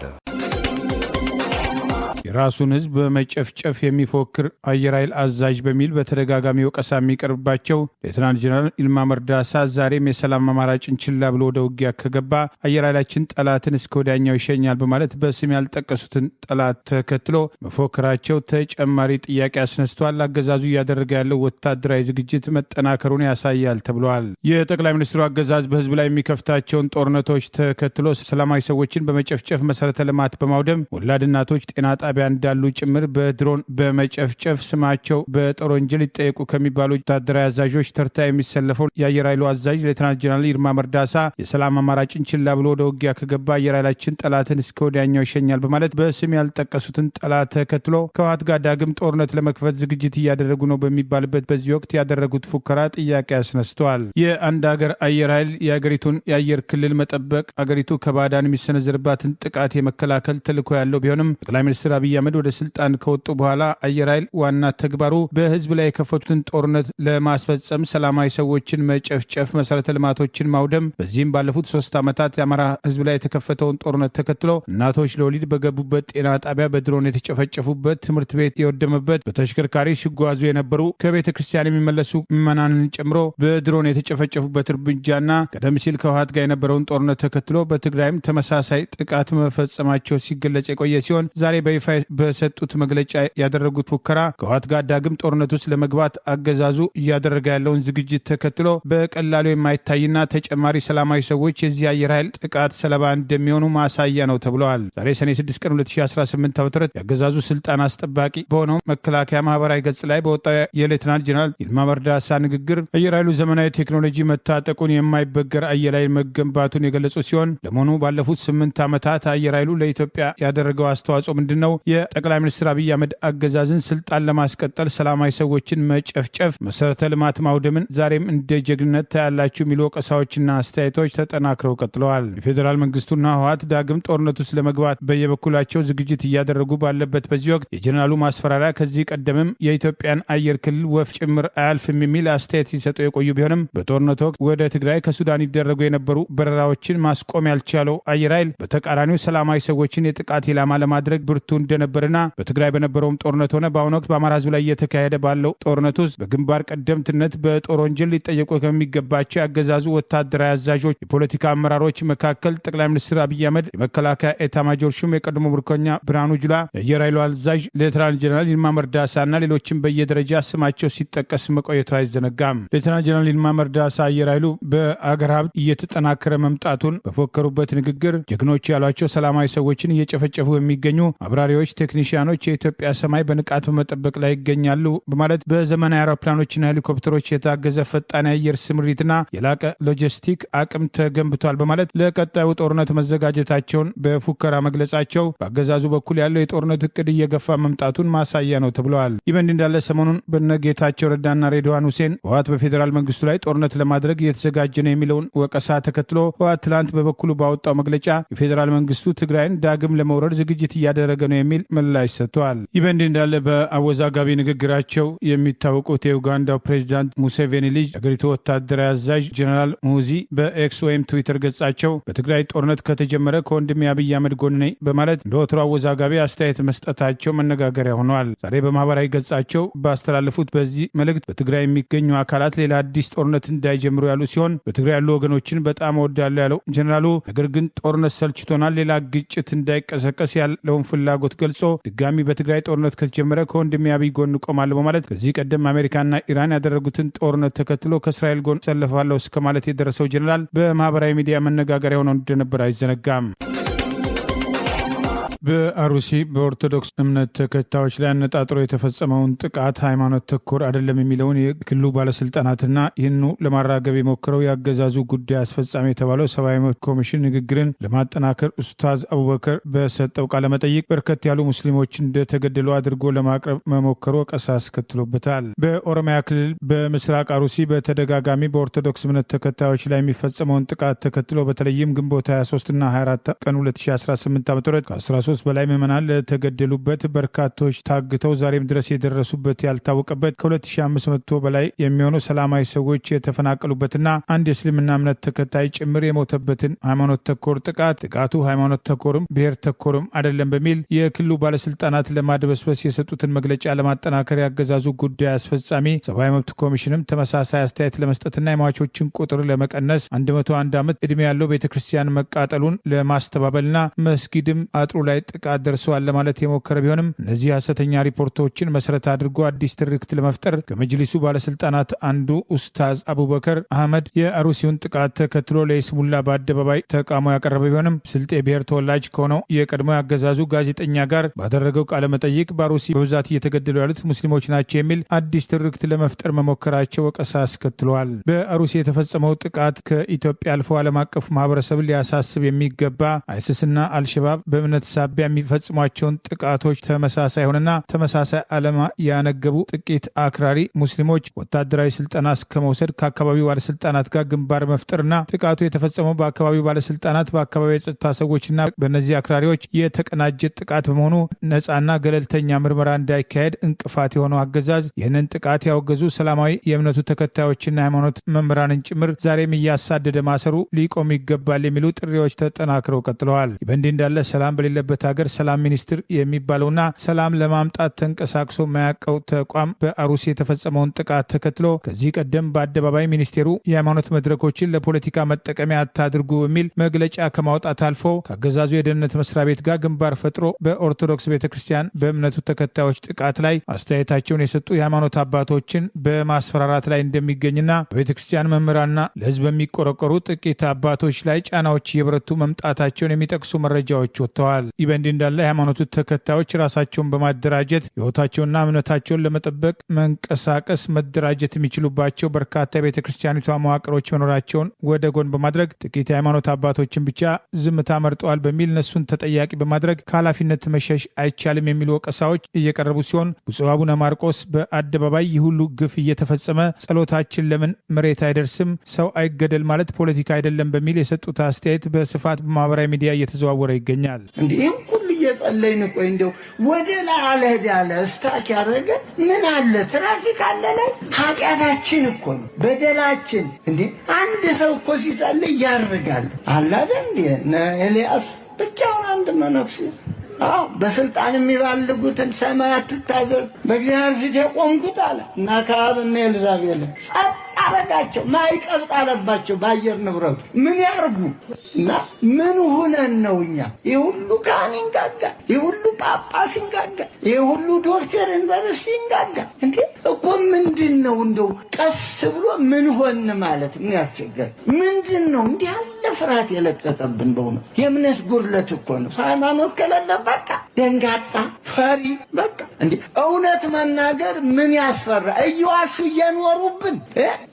የራሱን ህዝብ በመጨፍጨፍ የሚፎክር አየር ኃይል አዛዥ በሚል በተደጋጋሚ ወቀሳ የሚቀርብባቸው ሌተናንት ጀነራል ይልማ መርዳሳ ዛሬም የሰላም አማራጭን ችላ ብሎ ወደ ውጊያ ከገባ አየር ኃይላችን ጠላትን እስከ ወዲያኛው ይሸኛል በማለት በስም ያልጠቀሱትን ጠላት ተከትሎ መፎክራቸው ተጨማሪ ጥያቄ አስነስቷል። አገዛዙ እያደረገ ያለው ወታደራዊ ዝግጅት መጠናከሩን ያሳያል ተብሏል። የጠቅላይ ሚኒስትሩ አገዛዝ በህዝብ ላይ የሚከፍታቸውን ጦርነቶች ተከትሎ ሰላማዊ ሰዎችን በመጨፍጨፍ መሰረተ ልማት በማውደም ወላድ እናቶች ጤና ጣቢያ እንዳሉ ጭምር በድሮን በመጨፍጨፍ ስማቸው በጦር ወንጀል ይጠየቁ ከሚባሉ ወታደራዊ አዛዦች ተርታ የሚሰለፈው የአየር ኃይሉ አዛዥ ሌተናንት ጀነራል ይልማ መርዳሳ የሰላም አማራጭን ችላ ብሎ ወደ ውጊያ ከገባ አየር ኃይላችን ጠላትን እስከ ወዲያኛው ይሸኛል በማለት በስም ያልጠቀሱትን ጠላት ተከትሎ ከህወሓት ጋር ዳግም ጦርነት ለመክፈት ዝግጅት እያደረጉ ነው በሚባልበት በዚህ ወቅት ያደረጉት ፉከራ ጥያቄ አስነስተዋል። የአንድ ሀገር አየር ኃይል የሀገሪቱን የአየር ክልል መጠበቅ፣ አገሪቱ ከባዕዳን የሚሰነዘርባትን ጥቃት የመከላከል ተልዕኮ ያለው ቢሆንም ጠቅላይ ሚኒስትር አብይ አህመድ ወደ ስልጣን ከወጡ በኋላ አየር ኃይል ዋና ተግባሩ በህዝብ ላይ የከፈቱትን ጦርነት ለማስፈጸም ሰላማዊ ሰዎችን መጨፍጨፍ፣ መሰረተ ልማቶችን ማውደም፣ በዚህም ባለፉት 3 ዓመታት የአማራ ህዝብ ላይ የተከፈተውን ጦርነት ተከትሎ እናቶች ለወሊድ በገቡበት ጤና ጣቢያ በድሮን የተጨፈጨፉበት፣ ትምህርት ቤት የወደመበት፣ በተሽከርካሪ ሲጓዙ የነበሩ ከቤተ ክርስቲያን የሚመለሱ ምዕመናንን ጨምሮ በድሮን የተጨፈጨፉበት እርምጃና ቀደም ሲል ከህወሓት ጋር የነበረውን ጦርነት ተከትሎ በትግራይም ተመሳሳይ ጥቃት መፈጸማቸው ሲገለጽ የቆየ ሲሆን ዛሬ በይፋ በሰጡት መግለጫ ያደረጉት ፉከራ ከህወሓት ጋር ዳግም ጦርነት ውስጥ ለመግባት አገዛዙ እያደረገ ያለውን ዝግጅት ተከትሎ በቀላሉ የማይታይና ተጨማሪ ሰላማዊ ሰዎች የዚህ አየር ኃይል ጥቃት ሰለባ እንደሚሆኑ ማሳያ ነው ተብለዋል። ዛሬ ሰኔ 6 ቀን 2018 ዓ.ም ያገዛዙ ስልጣን አስጠባቂ በሆነው መከላከያ ማህበራዊ ገጽ ላይ በወጣው የሌተናል ጀነራል ይልማ መርዳሳ ንግግር አየር ኃይሉ ዘመናዊ ቴክኖሎጂ መታጠቁን የማይበገር አየር ኃይል መገንባቱን የገለጹ ሲሆን ለመሆኑ ባለፉት 8 ዓመታት አየር ኃይሉ ለኢትዮጵያ ያደረገው አስተዋጽኦ ምንድነው? የጠቅላይ ሚኒስትር አብይ አህመድ አገዛዝን ስልጣን ለማስቀጠል ሰላማዊ ሰዎችን መጨፍጨፍ፣ መሰረተ ልማት ማውደምን ዛሬም እንደ ጀግንነት ታያላችሁ የሚሉ ወቀሳዎችና አስተያየቶች ተጠናክረው ቀጥለዋል። የፌዴራል መንግስቱና ህወሓት ዳግም ጦርነት ውስጥ ለመግባት በየበኩላቸው ዝግጅት እያደረጉ ባለበት በዚህ ወቅት የጀነራሉ ማስፈራሪያ ከዚህ ቀደምም የኢትዮጵያን አየር ክልል ወፍ ጭምር አያልፍም የሚል አስተያየት ሲሰጡ የቆዩ ቢሆንም በጦርነት ወቅት ወደ ትግራይ ከሱዳን ይደረጉ የነበሩ በረራዎችን ማስቆም ያልቻለው አየር ኃይል በተቃራኒው ሰላማዊ ሰዎችን የጥቃት ኢላማ ለማድረግ ብርቱ እንደነበርና በትግራይ በነበረውም ጦርነት ሆነ በአሁኑ ወቅት በአማራ ህዝብ ላይ እየተካሄደ ባለው ጦርነት ውስጥ በግንባር ቀደምትነት በጦር ወንጀል ሊጠየቁ ከሚገባቸው ያገዛዙ ወታደራዊ አዛዦች፣ የፖለቲካ አመራሮች መካከል ጠቅላይ ሚኒስትር አብይ አህመድ፣ የመከላከያ ኤታማጆር ሹም የቀድሞ ምርኮኛ ብርሃኑ ጁላ፣ የአየር ኃይሉ አዛዥ ሌተናል ጀነራል ይልማ መርዳሳና ሌሎችም በየደረጃ ስማቸው ሲጠቀስ መቆየቱ አይዘነጋም። ሌተናል ጀነራል ይልማ መርዳሳ አየር ኃይሉ በአገር ሀብት እየተጠናከረ መምጣቱን በፎከሩበት ንግግር ጀግኖች ያሏቸው ሰላማዊ ሰዎችን እየጨፈጨፉ የሚገኙ አብራሪዎች፣ ቴክኒሽያኖች የኢትዮጵያ ሰማይ በንቃት በመጠበቅ ላይ ይገኛሉ በማለት በዘመናዊ አውሮፕላኖችና ሄሊኮፕተሮች የታገዘ ፈጣን የአየር ስምሪትና የላቀ ሎጂስቲክ አቅም ተገንብቷል በማለት ለቀጣዩ ጦርነት መዘጋጀታቸውን በፉከራ መግለጻቸው በአገዛዙ በኩል ያለው የጦርነት እቅድ እየገፋ መምጣቱን ማሳያ ነው ተብለዋል። ይህ በእንዲህ እንዳለ ሰሞኑን በነጌታቸው ረዳና ሬድዋን ሁሴን ህወሓት በፌዴራል መንግስቱ ላይ ጦርነት ለማድረግ እየተዘጋጀ ነው የሚለውን ወቀሳ ተከትሎ ህወሓት ትላንት በበኩሉ ባወጣው መግለጫ የፌዴራል መንግስቱ ትግራይን ዳግም ለመውረድ ዝግጅት እያደረገ ነው የሚል ምላሽ ሰጥተዋል። ይህ በእንዲህ እንዳለ በአወዛጋቢ ንግግራቸው የሚታወቁት የኡጋንዳው ፕሬዚዳንት ሙሴቬኒ ልጅ የአገሪቱ ወታደራዊ አዛዥ ጀነራል ሙዚ በኤክስ ወይም ትዊተር ገጻቸው በትግራይ ጦርነት ከተጀመረ ከወንድሜ አብይ አህመድ ጎን ነኝ በማለት እንደ ወትሮ አወዛጋቢ አስተያየት መስጠታቸው መነጋገሪያ ሆነዋል። ዛሬ በማህበራዊ ገጻቸው ባስተላለፉት በዚህ መልእክት በትግራይ የሚገኙ አካላት ሌላ አዲስ ጦርነት እንዳይጀምሩ ያሉ ሲሆን በትግራይ ያሉ ወገኖችን በጣም እወዳለሁ ያለው ጀነራሉ ነገር ግን ጦርነት ሰልችቶናል፣ ሌላ ግጭት እንዳይቀሰቀስ ያለውን ፍላጎት ገልጾ ድጋሚ በትግራይ ጦርነት ከተጀመረ ከወንድሜ አብይ ጎን ቆማለሁ በማለት ከዚህ ቀደም አሜሪካና ኢራን ያደረጉትን ጦርነት ተከትሎ ከእስራኤል ጎን ሰለፋለሁ እስከ ማለት የደረሰው ጀነራል በማህበራዊ ሚዲያ መነጋገሪያ ሆነው እንደነበር አይዘነጋም። በአሩሲ በኦርቶዶክስ እምነት ተከታዮች ላይ አነጣጥሮ የተፈጸመውን ጥቃት ሃይማኖት ተኮር አይደለም የሚለውን የክልሉ ባለስልጣናትና ይህኑ ለማራገብ የሞክረው የአገዛዙ ጉዳይ አስፈጻሚ የተባለው ሰብአዊ መብት ኮሚሽን ንግግርን ለማጠናከር ኡስታዝ አቡበከር በሰጠው ቃለ መጠይቅ በርከት ያሉ ሙስሊሞች እንደተገደሉ አድርጎ ለማቅረብ መሞከሩ ወቀሳ አስከትሎበታል። በኦሮሚያ ክልል በምስራቅ አሩሲ በተደጋጋሚ በኦርቶዶክስ እምነት ተከታዮች ላይ የሚፈጸመውን ጥቃት ተከትሎ በተለይም ግንቦት 23ና 24 ቀን 2018 ዓ.ም ከ13 በላይ ምዕመናን ለተገደሉበት፣ በርካቶች ታግተው ዛሬም ድረስ የደረሱበት ያልታወቀበት፣ ከ2500 በላይ የሚሆኑ ሰላማዊ ሰዎች የተፈናቀሉበትና አንድ የእስልምና እምነት ተከታይ ጭምር የሞተበትን ሃይማኖት ተኮር ጥቃቱ ሃይማኖት ተኮርም ብሔር ተኮርም አይደለም በሚል የክልሉ ባለስልጣናት ለማድበስበስ የሰጡትን መግለጫ ለማጠናከር ያገዛዙ ጉዳይ አስፈጻሚ ሰብአዊ መብት ኮሚሽንም ተመሳሳይ አስተያየት ለመስጠትና የሟቾችን ቁጥር ለመቀነስ 101 ዓመት ዕድሜ ያለው ቤተክርስቲያን መቃጠሉን ለማስተባበልና መስጊድም አጥሩ ላይ ጥቃት ደርሰዋል ለማለት የሞከረ ቢሆንም እነዚህ ሐሰተኛ ሪፖርቶችን መሰረት አድርጎ አዲስ ትርክት ለመፍጠር ከመጅሊሱ ባለስልጣናት አንዱ ኡስታዝ አቡበከር አህመድ የአሩሲውን ጥቃት ተከትሎ ለይስሙላ በአደባባይ ተቃውሞ ያቀረበ ቢሆንም ስልጤ ብሔር ተወላጅ ከሆነው የቀድሞ ያገዛዙ ጋዜጠኛ ጋር ባደረገው ቃለ መጠይቅ በአሩሲ በብዛት እየተገደሉ ያሉት ሙስሊሞች ናቸው የሚል አዲስ ትርክት ለመፍጠር መሞከራቸው ወቀሳ አስከትለዋል። በአሩሲ የተፈጸመው ጥቃት ከኢትዮጵያ አልፎ ዓለም አቀፍ ማህበረሰብ ሊያሳስብ የሚገባ አይሲስና አልሸባብ በእምነት ሳቢያ ሳቢያ የሚፈጽሟቸውን ጥቃቶች ተመሳሳይ ሆነና ተመሳሳይ ዓላማ ያነገቡ ጥቂት አክራሪ ሙስሊሞች ወታደራዊ ስልጠና እስከመውሰድ ከአካባቢው ባለስልጣናት ጋር ግንባር መፍጠርና ጥቃቱ የተፈጸመው በአካባቢው ባለስልጣናት በአካባቢው የጸጥታ ሰዎችና በእነዚህ አክራሪዎች የተቀናጀ ጥቃት በመሆኑ ነጻና ገለልተኛ ምርመራ እንዳይካሄድ እንቅፋት የሆነው አገዛዝ ይህንን ጥቃት ያወገዙ ሰላማዊ የእምነቱ ተከታዮችና ሃይማኖት መምህራንን ጭምር ዛሬም እያሳደደ ማሰሩ ሊቆም ይገባል የሚሉ ጥሪዎች ተጠናክረው ቀጥለዋል። በእንዲህ እንዳለ ሰላም በሌለበት ሀገር ሰላም ሚኒስትር የሚባለውና ሰላም ለማምጣት ተንቀሳቅሶ የማያውቀው ተቋም በአሩሲ የተፈጸመውን ጥቃት ተከትሎ ከዚህ ቀደም በአደባባይ ሚኒስቴሩ የሃይማኖት መድረኮችን ለፖለቲካ መጠቀሚያ አታድርጉ በሚል መግለጫ ከማውጣት አልፎ ከአገዛዙ የደህንነት መስሪያ ቤት ጋር ግንባር ፈጥሮ በኦርቶዶክስ ቤተክርስቲያን በእምነቱ ተከታዮች ጥቃት ላይ አስተያየታቸውን የሰጡ የሃይማኖት አባቶችን በማስፈራራት ላይ እንደሚገኝና በቤተክርስቲያን መምህራንና ለህዝብ የሚቆረቆሩ ጥቂት አባቶች ላይ ጫናዎች እየበረቱ መምጣታቸውን የሚጠቅሱ መረጃዎች ወጥተዋል። ይህ በእንዲህ እንዳለ የሃይማኖቱ ተከታዮች ራሳቸውን በማደራጀት ህይወታቸውና እምነታቸውን ለመጠበቅ መንቀሳቀስ መደራጀት የሚችሉባቸው በርካታ የቤተክርስቲያኒቷ መዋቅሮች መኖራቸውን ወደ ጎን በማድረግ ጥቂት የሃይማኖት አባቶችን ብቻ ዝምታ መርጠዋል በሚል እነሱን ተጠያቂ በማድረግ ከኃላፊነት መሸሽ አይቻልም የሚሉ ወቀሳዎች እየቀረቡ ሲሆን ብፁዕ አቡነ ማርቆስ በአደባባይ ይህ ሁሉ ግፍ እየተፈጸመ ጸሎታችን ለምን መሬት አይደርስም፣ ሰው አይገደል ማለት ፖለቲካ አይደለም በሚል የሰጡት አስተያየት በስፋት በማህበራዊ ሚዲያ እየተዘዋወረ ይገኛል። እንዲህም ሁሉ እየጸለይን ቆይ እንደው ወደ ላይ አልሄድ ያለ እስታክ ያደረገ ምን አለ? ትራፊክ አለ ላይ ኃጢአታችን እኮ ነው በደላችን። እንዴ አንድ ሰው እኮ ሲጸልይ ያርጋል አላደ እንዴ ኤልያስ ብቻውን አንድ መነኩሴ በስልጣን የሚባልጉትን ሰማይ አትታዘዝ በእግዚአብሔር ፊት የቆምኩት አለ እና ከአብና ኤልዛቤል ጸጥ አረጋቸው። ማይቀብጥ አለባቸው በአየር ንብረቱ ምን ያርጉ እና ምን ሆነን ነው እኛ? ይህ ሁሉ ካህን ይንጋጋል፣ ይህ ሁሉ ጳጳስ ይንጋጋል፣ ይህ ሁሉ ዶክተር ዩኒቨርሲቲ ይንጋጋል። እንዴ እኮ ምንድን ነው እንደው ቀስ ብሎ ምን ሆን ማለት ምን ያስቸገር ምንድን ነው? እንዲህ ያለ ፍርሃት የለቀቀብን በእውነት የእምነት ጉድለት እኮ ነው። ሃይማኖት ከሌለ በቃ ደንጋጣ ፈሪ በቃ እንዴ እውነት መናገር ምን ያስፈራ? እየዋሹ እየኖሩብን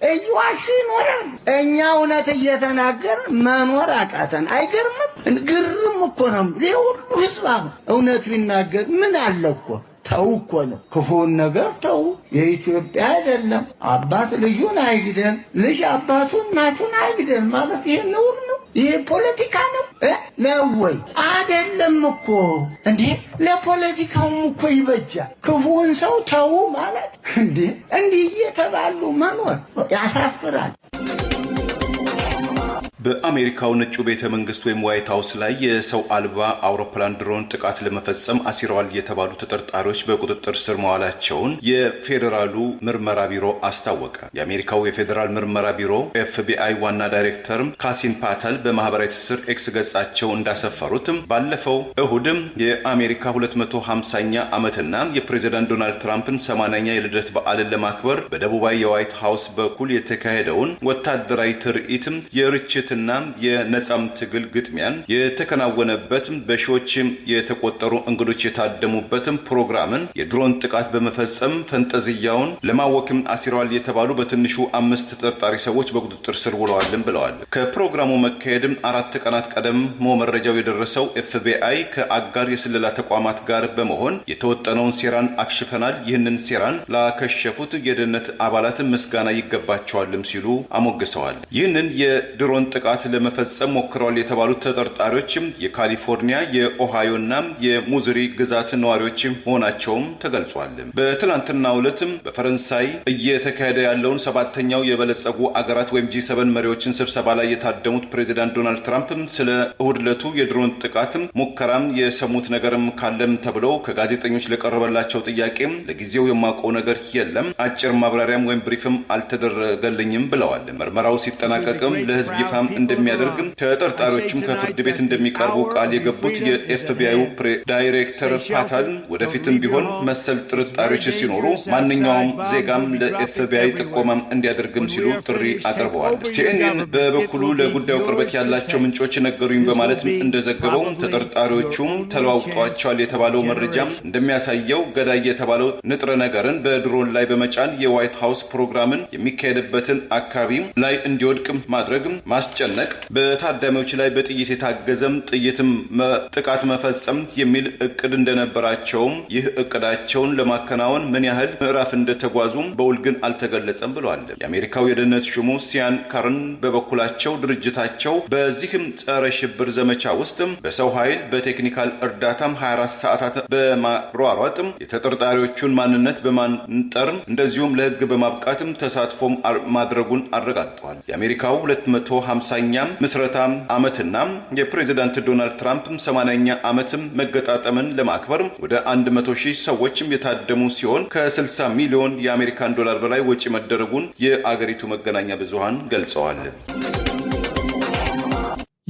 እየዋሹ ይኖራል። እኛ እውነት እየተናገር መኖር አቃተን። አይገርምም? ግርም እኮ ነው። ሁሉ ህዝብ አሁን እውነት ቢናገር ምን አለ እኮ ተው እኮ ነው። ክፉን ነገር ተው። የኢትዮጵያ አይደለም አባት ልጁን አይግደል፣ ልጅ አባቱን እናቱን አይግደል ማለት ይሄ ነውር ነው። ይሄ ፖለቲካ ነው ነው ወይ? አይደለም እኮ እንዴ ለፖለቲካውም እኮ ይበጃል። ክፉን ሰው ተው ማለት እንዴ እንዲህ እየተባሉ መኖር ያሳፍራል። በአሜሪካው ነጩ ቤተ መንግስት ወይም ዋይት ሀውስ ላይ የሰው አልባ አውሮፕላን ድሮን ጥቃት ለመፈጸም አሲረዋል የተባሉ ተጠርጣሪዎች በቁጥጥር ስር መዋላቸውን የፌዴራሉ ምርመራ ቢሮ አስታወቀ። የአሜሪካው የፌዴራል ምርመራ ቢሮ FBI ዋና ዳይሬክተር ካሲን ፓተል በማህበራዊ ትስስር ኤክስ ገጻቸው እንዳሰፈሩትም ባለፈው እሁድም የአሜሪካ 250ኛ ዓመትና የፕሬዚዳንት ዶናልድ ትራምፕን 80ኛ የልደት በዓልን ለማክበር በደቡባዊ የዋይት ሀውስ በኩል የተካሄደውን ወታደራዊ ትርኢትም የርችት እና የነጻም ትግል ግጥሚያን የተከናወነበት በሺዎች የተቆጠሩ እንግዶች የታደሙበትም ፕሮግራምን የድሮን ጥቃት በመፈጸም ፈንጠዝያውን ለማወክም አሲረዋል የተባሉ በትንሹ 5 ተጠርጣሪ ሰዎች በቁጥጥር ስር ውለዋልም ብለዋል። ከፕሮግራሙ መካሄድም 4 ቀናት ቀደሞ መረጃው የደረሰው FBI ከአጋር የስለላ ተቋማት ጋር በመሆን የተወጠነውን ሴራን አክሽፈናል፣ ይህንን ሴራን ላከሸፉት የደህንነት አባላት ምስጋና ይገባቸዋልም ሲሉ አሞግሰዋል። ይህንን የድሮን ጥቃት ለመፈጸም ሞክረዋል የተባሉት ተጠርጣሪዎችም የካሊፎርኒያ፣ የኦሃዮና የሙዝሪ ግዛት ነዋሪዎች መሆናቸውም ተገልጿል። በትላንትናው ዕለትም በፈረንሳይ እየተካሄደ ያለውን 7ኛው የበለጸጉ አገራት ወይም G7 መሪዎችን ስብሰባ ላይ የታደሙት ፕሬዚዳንት ዶናልድ ትራምፕ ስለ እሁድ ዕለቱ የድሮን ጥቃት ሙከራም የሰሙት ነገርም ካለም ተብለው ከጋዜጠኞች ለቀረበላቸው ጥያቄም ለጊዜው የማውቀው ነገር የለም፣ አጭር ማብራሪያም ወይም ብሪፍም አልተደረገልኝም ብለዋል። ምርመራው ሲጠናቀቅም ለህዝብ ይፋም እንደሚያደርግም ተጠርጣሪዎችም ከፍርድ ቤት እንደሚቀርቡ ቃል የገቡት የኤፍቢአይ ዳይሬክተር ፓታል ወደፊትም ቢሆን መሰል ጥርጣሬዎች ሲኖሩ ማንኛውም ዜጋም ለኤፍቢአይ ጥቆማም እንዲያደርግም ሲሉ ጥሪ አቅርበዋል። CNN በበኩሉ ለጉዳዩ ቅርበት ያላቸው ምንጮች ነገሩኝ በማለት እንደዘገበው ተጠርጣሪዎቹም ተለዋውጧቸዋል የተባለው መረጃም እንደሚያሳየው ገዳይ የተባለው ንጥረ ነገርን በድሮን ላይ በመጫን የዋይት ሀውስ ፕሮግራምን የሚካሄድበትን አካባቢ ላይ እንዲወድቅ ማድረግ ማስቻል ማስጨነቅ፣ በታዳሚዎች ላይ በጥይት የታገዘም ጥይትም ጥቃት መፈጸም የሚል እቅድ እንደነበራቸውም ይህ እቅዳቸውን ለማከናወን ምን ያህል ምዕራፍ እንደተጓዙም በውል ግን አልተገለጸም ብለዋል። የአሜሪካው የደህንነት ሹሙ ሲያን ካርን በበኩላቸው ድርጅታቸው በዚህም ጸረ ሽብር ዘመቻ ውስጥም በሰው ኃይል በቴክኒካል እርዳታም 24 ሰዓታት በማሯሯጥም የተጠርጣሪዎቹን ማንነት በማንጠር እንደዚሁም ለህግ በማብቃትም ተሳትፎም ማድረጉን አረጋግጠዋል። የአሜሪካው 250ኛ ምስረታ ዓመትና የፕሬዝዳንት ዶናልድ ትራምፕ 80ኛ ዓመትም መገጣጠምን ለማክበር ወደ 100,000 ሰዎችም የታደሙ ሲሆን ከ60 ሚሊዮን የአሜሪካን ዶላር በላይ ወጪ መደረጉን የአገሪቱ መገናኛ ብዙሃን ገልጸዋል።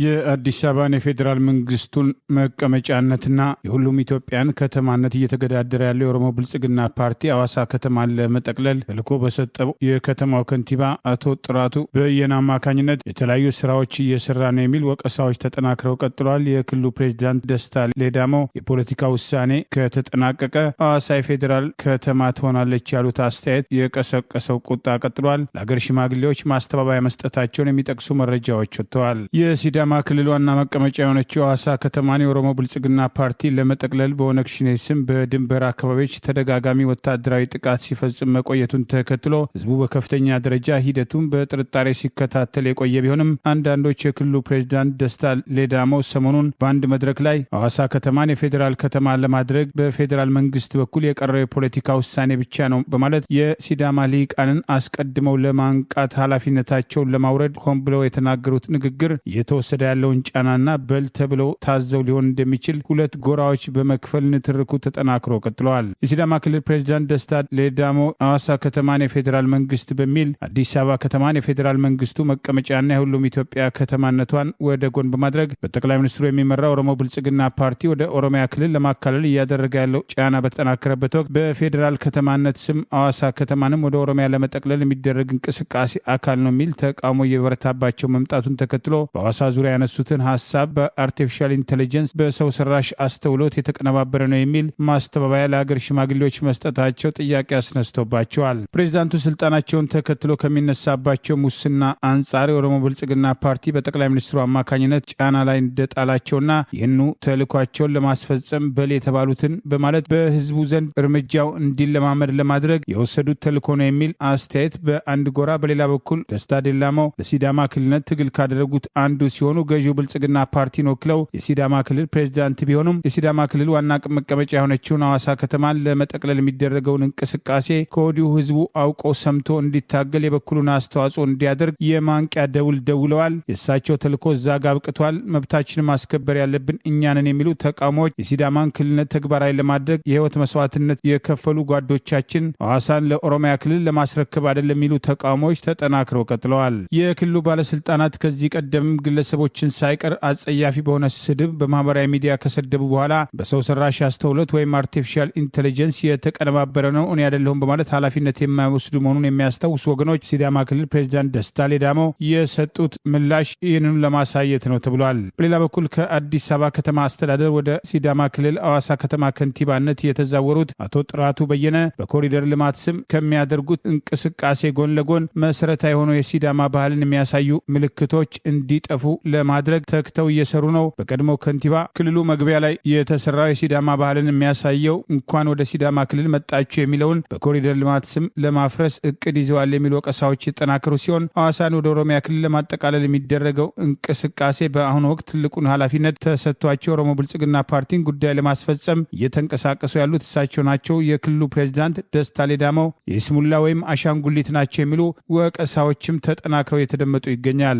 የአዲስ አበባን የፌዴራል መንግስቱን መቀመጫነትና የሁሉም ኢትዮጵያን ከተማነት እየተገዳደረ ያለው የኦሮሞ ብልጽግና ፓርቲ ሐዋሳ ከተማን ለመጠቅለል ተልዕኮ በሰጠው የከተማው ከንቲባ አቶ ጥራቱ በየነ አማካኝነት የተለያዩ ስራዎች እየሰራ ነው የሚል ወቀሳዎች ተጠናክረው ቀጥሏል። የክልሉ ፕሬዚዳንት ደስታ ሌዳሞ የፖለቲካ ውሳኔ ከተጠናቀቀ ሐዋሳ የፌዴራል ከተማ ትሆናለች ያሉት አስተያየት የቀሰቀሰው ቁጣ ቀጥሏል። ለአገር ሽማግሌዎች ማስተባበያ መስጠታቸውን የሚጠቅሱ መረጃዎች ወጥተዋል። የሲዳማ ክልል ዋና መቀመጫ የሆነችው ሐዋሳ ከተማን የኦሮሞ ብልጽግና ፓርቲ ለመጠቅለል በኦነግ ሸኔ ስም በድንበር አካባቢዎች ተደጋጋሚ ወታደራዊ ጥቃት ሲፈጽም መቆየቱን ተከትሎ ህዝቡ በከፍተኛ ደረጃ ሂደቱን በጥርጣሬ ሲከታተል የቆየ ቢሆንም አንዳንዶች የክልሉ ፕሬዚዳንት ደስታ ሌዳሞ ሰሞኑን በአንድ መድረክ ላይ ሐዋሳ ከተማን የፌዴራል ከተማ ለማድረግ በፌዴራል መንግስት በኩል የቀረው የፖለቲካ ውሳኔ ብቻ ነው በማለት የሲዳማ ሊቃንን አስቀድመው ለማንቃት ኃላፊነታቸውን ለማውረድ ሆን ብለው የተናገሩት ንግግር የተወሰደ ያለውን ጫናና በል ተብለው ታዘው ሊሆን እንደሚችል ሁለት ጎራዎች በመክፈል ንትርኩ ተጠናክሮ ቀጥለዋል። የሲዳማ ክልል ፕሬዚዳንት ደስታ ሌዳሞ ሐዋሳ ከተማን የፌዴራል መንግስት በሚል አዲስ አበባ ከተማን የፌዴራል መንግስቱ መቀመጫና የሁሉም ኢትዮጵያ ከተማነቷን ወደ ጎን በማድረግ በጠቅላይ ሚኒስትሩ የሚመራው ኦሮሞ ብልጽግና ፓርቲ ወደ ኦሮሚያ ክልል ለማካለል እያደረገ ያለው ጫና በተጠናከረበት ወቅት በፌዴራል ከተማነት ስም ሐዋሳ ከተማንም ወደ ኦሮሚያ ለመጠቅለል የሚደረግ እንቅስቃሴ አካል ነው የሚል ተቃውሞ እየበረታባቸው መምጣቱን ተከትሎ በሐዋሳ ዙሪያ ያነሱትን ሀሳብ በአርቲፊሻል ኢንቴሊጀንስ በሰው ሰራሽ አስተውሎት የተቀነባበረ ነው የሚል ማስተባበያ ለሀገር ሽማግሌዎች መስጠታቸው ጥያቄ አስነስቶባቸዋል። ፕሬዚዳንቱ ስልጣናቸውን ተከትሎ ከሚነሳባቸው ሙስና አንጻር የኦሮሞ ብልጽግና ፓርቲ በጠቅላይ ሚኒስትሩ አማካኝነት ጫና ላይ እንደጣላቸውና ይህኑ ተልዕኳቸውን ለማስፈጸም በል የተባሉትን በማለት በህዝቡ ዘንድ እርምጃው እንዲለማመድ ለማድረግ የወሰዱት ተልዕኮ ነው የሚል አስተያየት በአንድ ጎራ፣ በሌላ በኩል ደስታ ሌዳሞ ለሲዳማ ክልልነት ትግል ካደረጉት አንዱ ሲሆኑ ገዢው ብልጽግና ፓርቲን ወክለው የሲዳማ ክልል ፕሬዚዳንት ቢሆኑም የሲዳማ ክልል ዋና መቀመጫ የሆነችውን ሐዋሳ ከተማን ለመጠቅለል የሚደረገውን እንቅስቃሴ ከወዲሁ ህዝቡ አውቆ ሰምቶ እንዲታገል የበኩሉን አስተዋጽኦ እንዲያደርግ የማንቂያ ደውል ደውለዋል። የእሳቸው ተልዕኮ እዛ ጋ አብቅቷል፣ መብታችንን ማስከበር ያለብን እኛንን የሚሉ ተቃውሞዎች የሲዳማን ክልልነት ተግባራዊ ለማድረግ የህይወት መስዋዕትነት የከፈሉ ጓዶቻችን ሐዋሳን ለኦሮሚያ ክልል ለማስረከብ አይደለም የሚሉ ተቃውሞዎች ተጠናክረው ቀጥለዋል። የክልሉ ባለስልጣናት ከዚህ ቀደም ግለሰቦችን ሳይቀር አጸያፊ በሆነ ስድብ በማህበራዊ ሚዲያ ከሰደቡ በኋላ በሰው ሰራሽ አስተውሎት ወይም አርቲፊሻል ኢንቴሊጀንስ የተቀነባበረ ነው እኔ አይደለሁም በማለት ኃላፊነት የማይወስዱ መሆኑን የሚያስታውሱ ወገኖች ሲዳማ ክልል ፕሬዚዳንት ደስታ ሌዳሞ የሰጡት ምላሽ ይህንኑ ለማሳየት ነው ተብሏል። በሌላ በኩል ከአዲስ አበባ ከተማ አስተዳደር ወደ ሲዳማ ክልል ሐዋሳ ከተማ ከንቲባነት የተዛወሩት አቶ ጥራቱ በየነ በኮሪደር ልማት ስም ከሚያደርጉት እንቅስቃሴ ጎን ለጎን መሰረታዊ የሆኑ የሲዳማ ባህልን የሚያሳዩ ምልክቶች እንዲጠፉ ለማድረግ ተክተው እየሰሩ ነው። በቀድሞ ከንቲባ ክልሉ መግቢያ ላይ የተሰራው የሲዳማ ባህልን የሚያሳየው እንኳን ወደ ሲዳማ ክልል መጣችሁ የሚለውን በኮሪደር ልማት ስም ለማፍረስ እቅድ ይዘዋል የሚሉ ወቀሳዎች የተጠናከሩ ሲሆን ሐዋሳን ወደ ኦሮሚያ ክልል ለማጠቃለል የሚደረገው እንቅስቃሴ በአሁኑ ወቅት ትልቁን ኃላፊነት ተሰጥቷቸው ኦሮሞ ብልጽግና ፓርቲን ጉዳይ ለማስፈጸም እየተንቀሳቀሱ ያሉት እሳቸው ናቸው፣ የክልሉ ፕሬዚዳንት ደስታ ሌዳሞ የስሙላ ወይም አሻንጉሊት ናቸው የሚሉ ወቀሳዎችም ተጠናክረው የተደመጡ ይገኛል።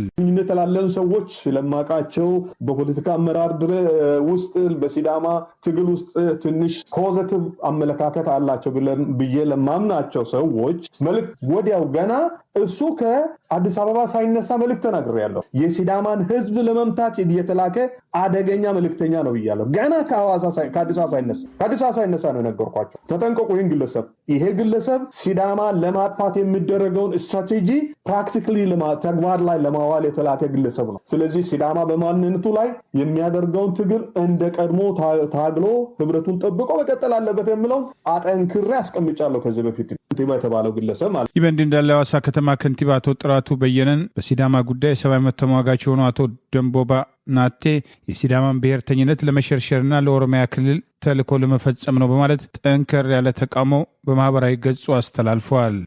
ላለን ሰዎች ስለማቃቸው በፖለቲካ አመራር ውስጥ በሲዳማ ትግል ውስጥ ትንሽ ፖዚቲቭ አመለካከት አላቸው ብዬ ለማምናቸው ሰዎች መልእክት ወዲያው ገና እሱ ከአዲስ አበባ ሳይነሳ መልእክት ተናግሬያለሁ። የሲዳማን ህዝብ ለመምታት የተላከ አደገኛ መልእክተኛ ነው ብያለሁ። ገና ከአዲስ አበባ ሳይነሳ ነው የነገርኳቸው። ተጠንቀቁ። ይሄ ግለሰብ ሲዳማ ለማጥፋት የሚደረገውን ስትራቴጂ ፕራክቲካሊ ተግባር ላይ ለማዋል የተላከ ግለሰብ ነው። ስለዚህ ሲዳማ በማንነቱ ላይ የሚያደርገውን ትግል እንደ ቀድሞ ታግሎ ህብረቱን ጠብቆ መቀጠል አለበት የሚለው አጠንክሬ አስቀምጫለሁ። ከዚህ በፊት ከንቲባ የተባለው ግለሰብ ማለት ይህ በእንዲህ እንዳለ ሐዋሳ ከተማ ከንቲባ አቶ ጥራቱ በየነን በሲዳማ ጉዳይ የሰብአዊ መብት ተሟጋች የሆኑ አቶ ደንቦባ ናቴ የሲዳማን ብሔርተኝነት ለመሸርሸርና ለኦሮሚያ ክልል ተልዕኮ ለመፈጸም ነው በማለት ጠንከር ያለ ተቃውሞ በማህበራዊ ገጹ አስተላልፈዋል።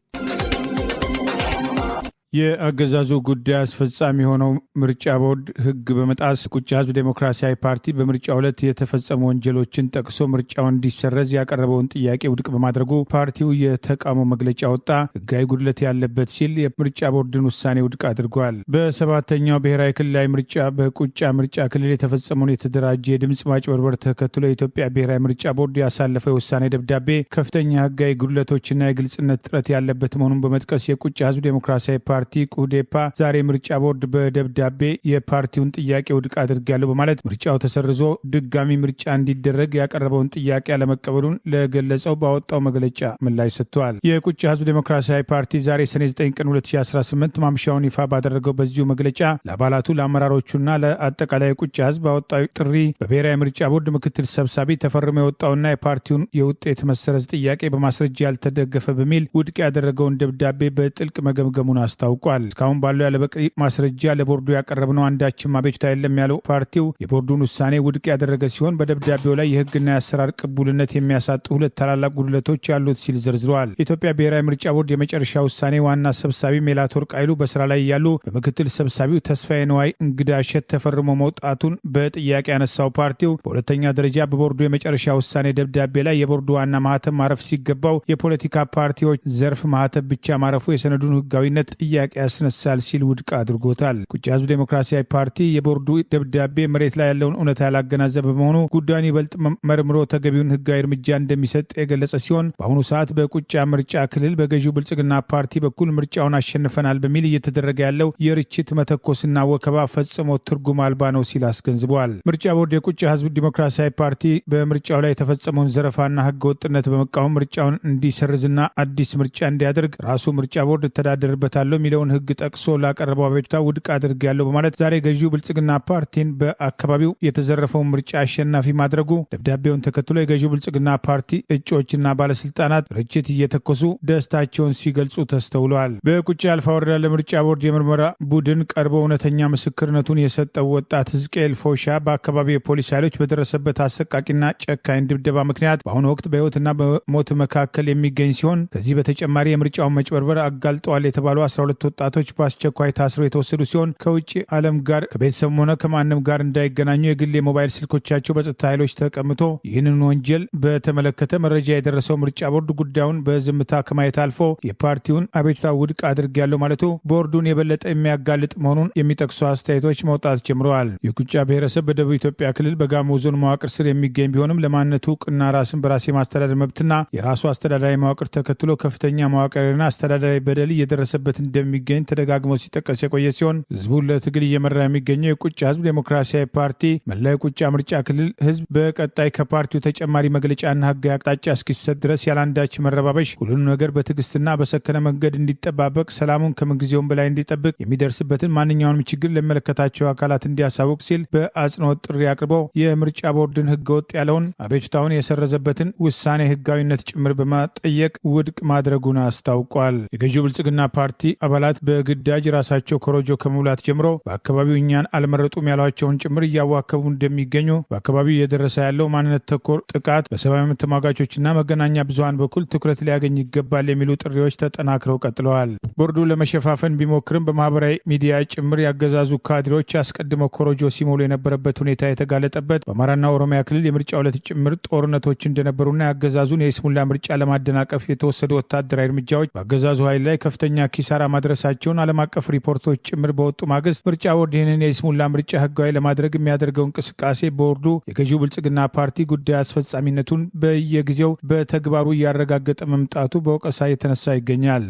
የአገዛዙ ጉዳይ አስፈጻሚ የሆነው ምርጫ ቦርድ ህግ በመጣስ ቁጫ ህዝብ ዴሞክራሲያዊ ፓርቲ በምርጫው ዕለት የተፈጸሙ ወንጀሎችን ጠቅሶ ምርጫው እንዲሰረዝ ያቀረበውን ጥያቄ ውድቅ በማድረጉ ፓርቲው የተቃውሞ መግለጫ ወጣ። ህጋዊ ጉድለት ያለበት ሲል የምርጫ ቦርድን ውሳኔ ውድቅ አድርጓል። በሰባተኛው ብሔራዊ ክልላዊ ምርጫ በቁጫ ምርጫ ክልል የተፈጸመውን የተደራጀ የድምፅ ማጭበርበር ተከትሎ የኢትዮጵያ ብሔራዊ ምርጫ ቦርድ ያሳለፈው የውሳኔ ደብዳቤ ከፍተኛ ህጋዊ ጉድለቶችና የግልጽነት ጥረት ያለበት መሆኑን በመጥቀስ የቁጫ ህዝብ ዴሞክራሲያዊ ፓርቲ ቁዴፓ ዛሬ ምርጫ ቦርድ በደብዳቤ የፓርቲውን ጥያቄ ውድቅ አድርጋለሁ በማለት ምርጫው ተሰርዞ ድጋሚ ምርጫ እንዲደረግ ያቀረበውን ጥያቄ አለመቀበሉን ለገለጸው ባወጣው መግለጫ ምላሽ ሰጥቷል። የቁጫ ህዝብ ዴሞክራሲያዊ ፓርቲ ዛሬ ሰኔ 9 ቀን 2018 ማምሻውን ይፋ ባደረገው በዚሁ መግለጫ ለአባላቱ ለአመራሮቹና ለአጠቃላይ የቁጫ ህዝብ ባወጣው ጥሪ በብሔራዊ ምርጫ ቦርድ ምክትል ሰብሳቢ ተፈርሞ የወጣውና የፓርቲውን የውጤት መሰረዝ ጥያቄ በማስረጃ ያልተደገፈ በሚል ውድቅ ያደረገውን ደብዳቤ በጥልቅ መገምገሙን አስታውቋል። እስካሁን ባለው ያለበቂ ማስረጃ ለቦርዱ ያቀረብነው አንዳችም አቤቱታ የለም ያለው ፓርቲው የቦርዱን ውሳኔ ውድቅ ያደረገ ሲሆን በደብዳቤው ላይ የህግና የአሰራር ቅቡልነት የሚያሳጡ ሁለት ታላላቅ ጉድለቶች ያሉት ሲል ዘርዝረዋል። የኢትዮጵያ ብሔራዊ ምርጫ ቦርድ የመጨረሻ ውሳኔ ዋና ሰብሳቢ ሜላትወርቅ ኃይሉ በስራ ላይ ያሉ በምክትል ሰብሳቢው ተስፋዬ ነዋይ እንግዳ እሸት ተፈርሞ መውጣቱን በጥያቄ ያነሳው ፓርቲው በሁለተኛ ደረጃ በቦርዱ የመጨረሻ ውሳኔ ደብዳቤ ላይ የቦርዱ ዋና ማህተም ማረፍ ሲገባው የፖለቲካ ፓርቲዎች ዘርፍ ማህተም ብቻ ማረፉ የሰነዱን ህጋዊነት ጥያቄ ያስነሳል ሲል ውድቅ አድርጎታል። ቁጫ ህዝብ ዴሞክራሲያዊ ፓርቲ የቦርዱ ደብዳቤ መሬት ላይ ያለውን እውነታ ያላገናዘበ በመሆኑ ጉዳዩን ይበልጥ መርምሮ ተገቢውን ህጋዊ እርምጃ እንደሚሰጥ የገለጸ ሲሆን በአሁኑ ሰዓት በቁጫ ምርጫ ክልል በገዢው ብልጽግና ፓርቲ በኩል ምርጫውን አሸንፈናል በሚል እየተደረገ ያለው የርችት መተኮስና ወከባ ፈጽሞ ትርጉም አልባ ነው ሲል አስገንዝበዋል። ምርጫ ቦርድ የቁጫ ህዝብ ዴሞክራሲያዊ ፓርቲ በምርጫው ላይ የተፈጸመውን ዘረፋና ህገ ወጥነት በመቃወም ምርጫውን እንዲሰርዝና አዲስ ምርጫ እንዲያደርግ ራሱ ምርጫ ቦርድ እተዳደርበታለሁ የሚለውን ህግ ጠቅሶ ላቀረበው አቤቱታ ውድቅ አድርጌያለሁ በማለት ዛሬ ገዢው ብልጽግና ፓርቲን በአካባቢው የተዘረፈውን ምርጫ አሸናፊ ማድረጉ ደብዳቤውን ተከትሎ የገዢው ብልጽግና ፓርቲ እጩዎችና ባለስልጣናት ርችት እየተኮሱ ደስታቸውን ሲገልጹ ተስተውለዋል። በቁጫ አልፋ ወረዳ ለምርጫ ቦርድ የምርመራ ቡድን ቀርቦ እውነተኛ ምስክርነቱን የሰጠው ወጣት ሕዝቅኤል ፎሻ በአካባቢው የፖሊስ ኃይሎች በደረሰበት አሰቃቂና ጨካኝ ድብደባ ምክንያት በአሁኑ ወቅት በህይወትና በሞት መካከል የሚገኝ ሲሆን ከዚህ በተጨማሪ የምርጫውን መጭበርበር አጋልጠዋል የተባሉ 12 ወጣቶች በአስቸኳይ ታስረው የተወሰዱ ሲሆን ከውጭ ዓለም ጋር ከቤተሰብም ሆነ ከማንም ጋር እንዳይገናኙ የግል የሞባይል ስልኮቻቸው በጸጥታ ኃይሎች ተቀምጦ ይህንን ወንጀል በተመለከተ መረጃ የደረሰው ምርጫ ቦርድ ጉዳዩን በዝምታ ከማየት አልፎ የፓርቲውን አቤቱታ ውድቅ አድርጌያለሁ ማለቱ ቦርዱን የበለጠ የሚያጋልጥ መሆኑን የሚጠቅሱ አስተያየቶች መውጣት ጀምረዋል። የቁጫ ብሔረሰብ በደቡብ ኢትዮጵያ ክልል በጋሞ ዞን መዋቅር ስር የሚገኝ ቢሆንም ለማንነቱ እውቅና ራስን በራስ የማስተዳደር መብትና የራሱ አስተዳዳሪ መዋቅር ተከትሎ ከፍተኛ መዋቅርና አስተዳዳሪ በደል እየደረሰበት እንደሚገኝ ተደጋግሞ ሲጠቀስ የቆየ ሲሆን ህዝቡን ለትግል እየመራ የሚገኘው የቁጫ ህዝብ ዴሞክራሲያዊ ፓርቲ መላ የቁጫ ምርጫ ክልል ህዝብ በቀጣይ ከፓርቲው ተጨማሪ መግለጫና ህጋዊ አቅጣጫ እስኪሰጥ ድረስ ያላንዳች መረባበሽ ሁሉንም ነገር በትዕግስትና በሰከነ መንገድ እንዲጠባበቅ፣ ሰላሙን ከምንጊዜውም በላይ እንዲጠብቅ፣ የሚደርስበትን ማንኛውንም ችግር ለሚመለከታቸው አካላት እንዲያሳውቅ ሲል በአጽንኦት ጥሪ አቅርቦ የምርጫ ቦርድን ህገወጥ ያለውን አቤቱታውን የሰረዘበትን ውሳኔ ህጋዊነት ጭምር በማጠየቅ ውድቅ ማድረጉን አስታውቋል። የገዢው ብልጽግና ፓርቲ አባላት በግዳጅ ራሳቸው ኮሮጆ ከመሙላት ጀምሮ በአካባቢው እኛን አልመረጡም ያሏቸውን ጭምር እያዋከቡ እንደሚገኙ፣ በአካባቢው እየደረሰ ያለው ማንነት ተኮር ጥቃት በሰብአዊ መብት ተሟጋቾችና መገናኛ ብዙሃን በኩል ትኩረት ሊያገኝ ይገባል የሚሉ ጥሪዎች ተጠናክረው ቀጥለዋል። ቦርዱ ለመሸፋፈን ቢሞክርም በማህበራዊ ሚዲያ ጭምር ያገዛዙ ካድሬዎች አስቀድመው ኮሮጆ ሲሞሉ የነበረበት ሁኔታ የተጋለጠበት በአማራና ኦሮሚያ ክልል የምርጫ ዕለት ጭምር ጦርነቶች እንደነበሩና ያገዛዙን የይስሙላ ምርጫ ለማደናቀፍ የተወሰዱ ወታደራዊ እርምጃዎች በአገዛዙ ኃይል ላይ ከፍተኛ ኪሳራ ማድረሳቸውን ዓለም አቀፍ ሪፖርቶች ጭምር በወጡ ማግስት ምርጫ ቦርድ ይህንን የይስሙላ ምርጫ ህጋዊ ለማድረግ የሚያደርገው እንቅስቃሴ ቦርዱ የገዢው ብልጽግና ፓርቲ ጉዳይ አስፈጻሚነቱን በየጊዜው በተግባሩ እያረጋገጠ መምጣቱ በወቀሳ የተነሳ ይገኛል።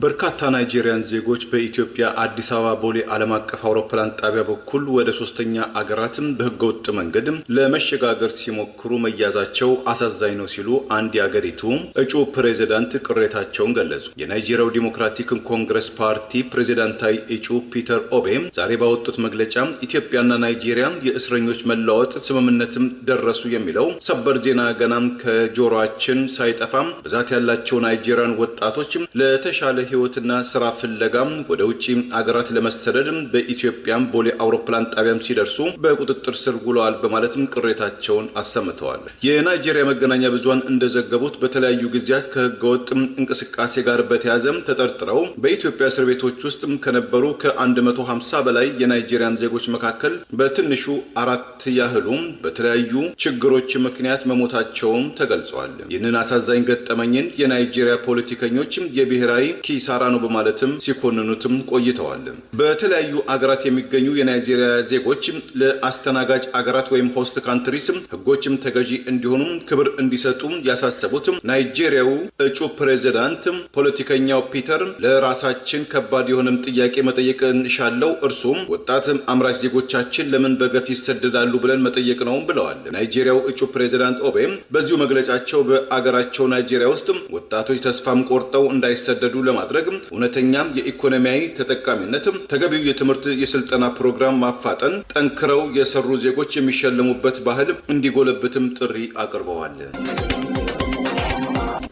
በርካታ ናይጄሪያን ዜጎች በኢትዮጵያ አዲስ አበባ ቦሌ ዓለም አቀፍ አውሮፕላን ጣቢያ በኩል ወደ ሶስተኛ አገራትም በህገወጥ መንገድ ለመሸጋገር ሲሞክሩ መያዛቸው አሳዛኝ ነው ሲሉ አንድ የአገሪቱ እጩ ፕሬዝዳንት ቅሬታቸውን ገለጹ። የናይጄሪያው ዲሞክራቲክ ኮንግረስ ፓርቲ ፕሬዝዳንታዊ እጩ ፒተር ኦቤ ዛሬ ባወጡት መግለጫ ኢትዮጵያና ናይጄሪያ የእስረኞች መለዋወጥ ስምምነትም ደረሱ የሚለው ሰበር ዜና ገናም ከጆሮአችን ሳይጠፋም ብዛት ያላቸው ናይጄሪያን ወጣቶች ለተሻለ ህይወትና ስራ ፍለጋም ወደ ውጪ አገራት ለመሰደድ በኢትዮጵያ ቦሌ አውሮፕላን ጣቢያም ሲደርሱ በቁጥጥር ስር ውለዋል በማለትም ቅሬታቸውን አሰምተዋል። የናይጄሪያ መገናኛ ብዙሃን እንደዘገቡት በተለያዩ ጊዜያት ከህገወጥ እንቅስቃሴ ጋር በተያያዘ ተጠርጥረው በኢትዮጵያ እስር ቤቶች ውስጥ ከነበሩ ከ150 በላይ የናይጄሪያን ዜጎች መካከል በትንሹ 4 ያህሉ በተለያዩ ችግሮች ምክንያት መሞታቸውን ተገልጿል። ይህንን አሳዛኝ ገጠመኝን የናይጄሪያ ፖለቲከኞች የብሔራዊ ኪሳራ ነው በማለትም ሲኮንኑትም ቆይተዋል። በተለያዩ አገራት የሚገኙ የናይጄሪያ ዜጎች ለአስተናጋጅ አገራት ወይም ሆስት ካንትሪስ ህጎችም ተገዢ እንዲሆኑ ክብር እንዲሰጡ ያሳሰቡት ናይጄሪያው እጩ ፕሬዝዳንት ፖለቲከኛው ፒተር ለራሳችን ከባድ የሆነም ጥያቄ መጠየቅ እንሻለው፣ እርሱም ወጣት አምራች ዜጎቻችን ለምን በገፍ ይሰደዳሉ ብለን መጠየቅ ነው ብለዋል። ናይጄሪያው እጩ ፕሬዝዳንት ኦቤ በዚሁ መግለጫቸው በአገራቸው ናይጄሪያ ውስጥ ወጣቶች ተስፋም ቆርጠው እንዳይሰደዱ ለማድረግ እውነተኛም የኢኮኖሚያዊ ተጠቃሚነት፣ ተገቢው የትምህርት የስልጠና ፕሮግራም ማፋጠን፣ ጠንክረው የሰሩ ዜጎች የሚሸለሙበት ባህል እንዲጎለብትም ጥሪ አቅርበዋል።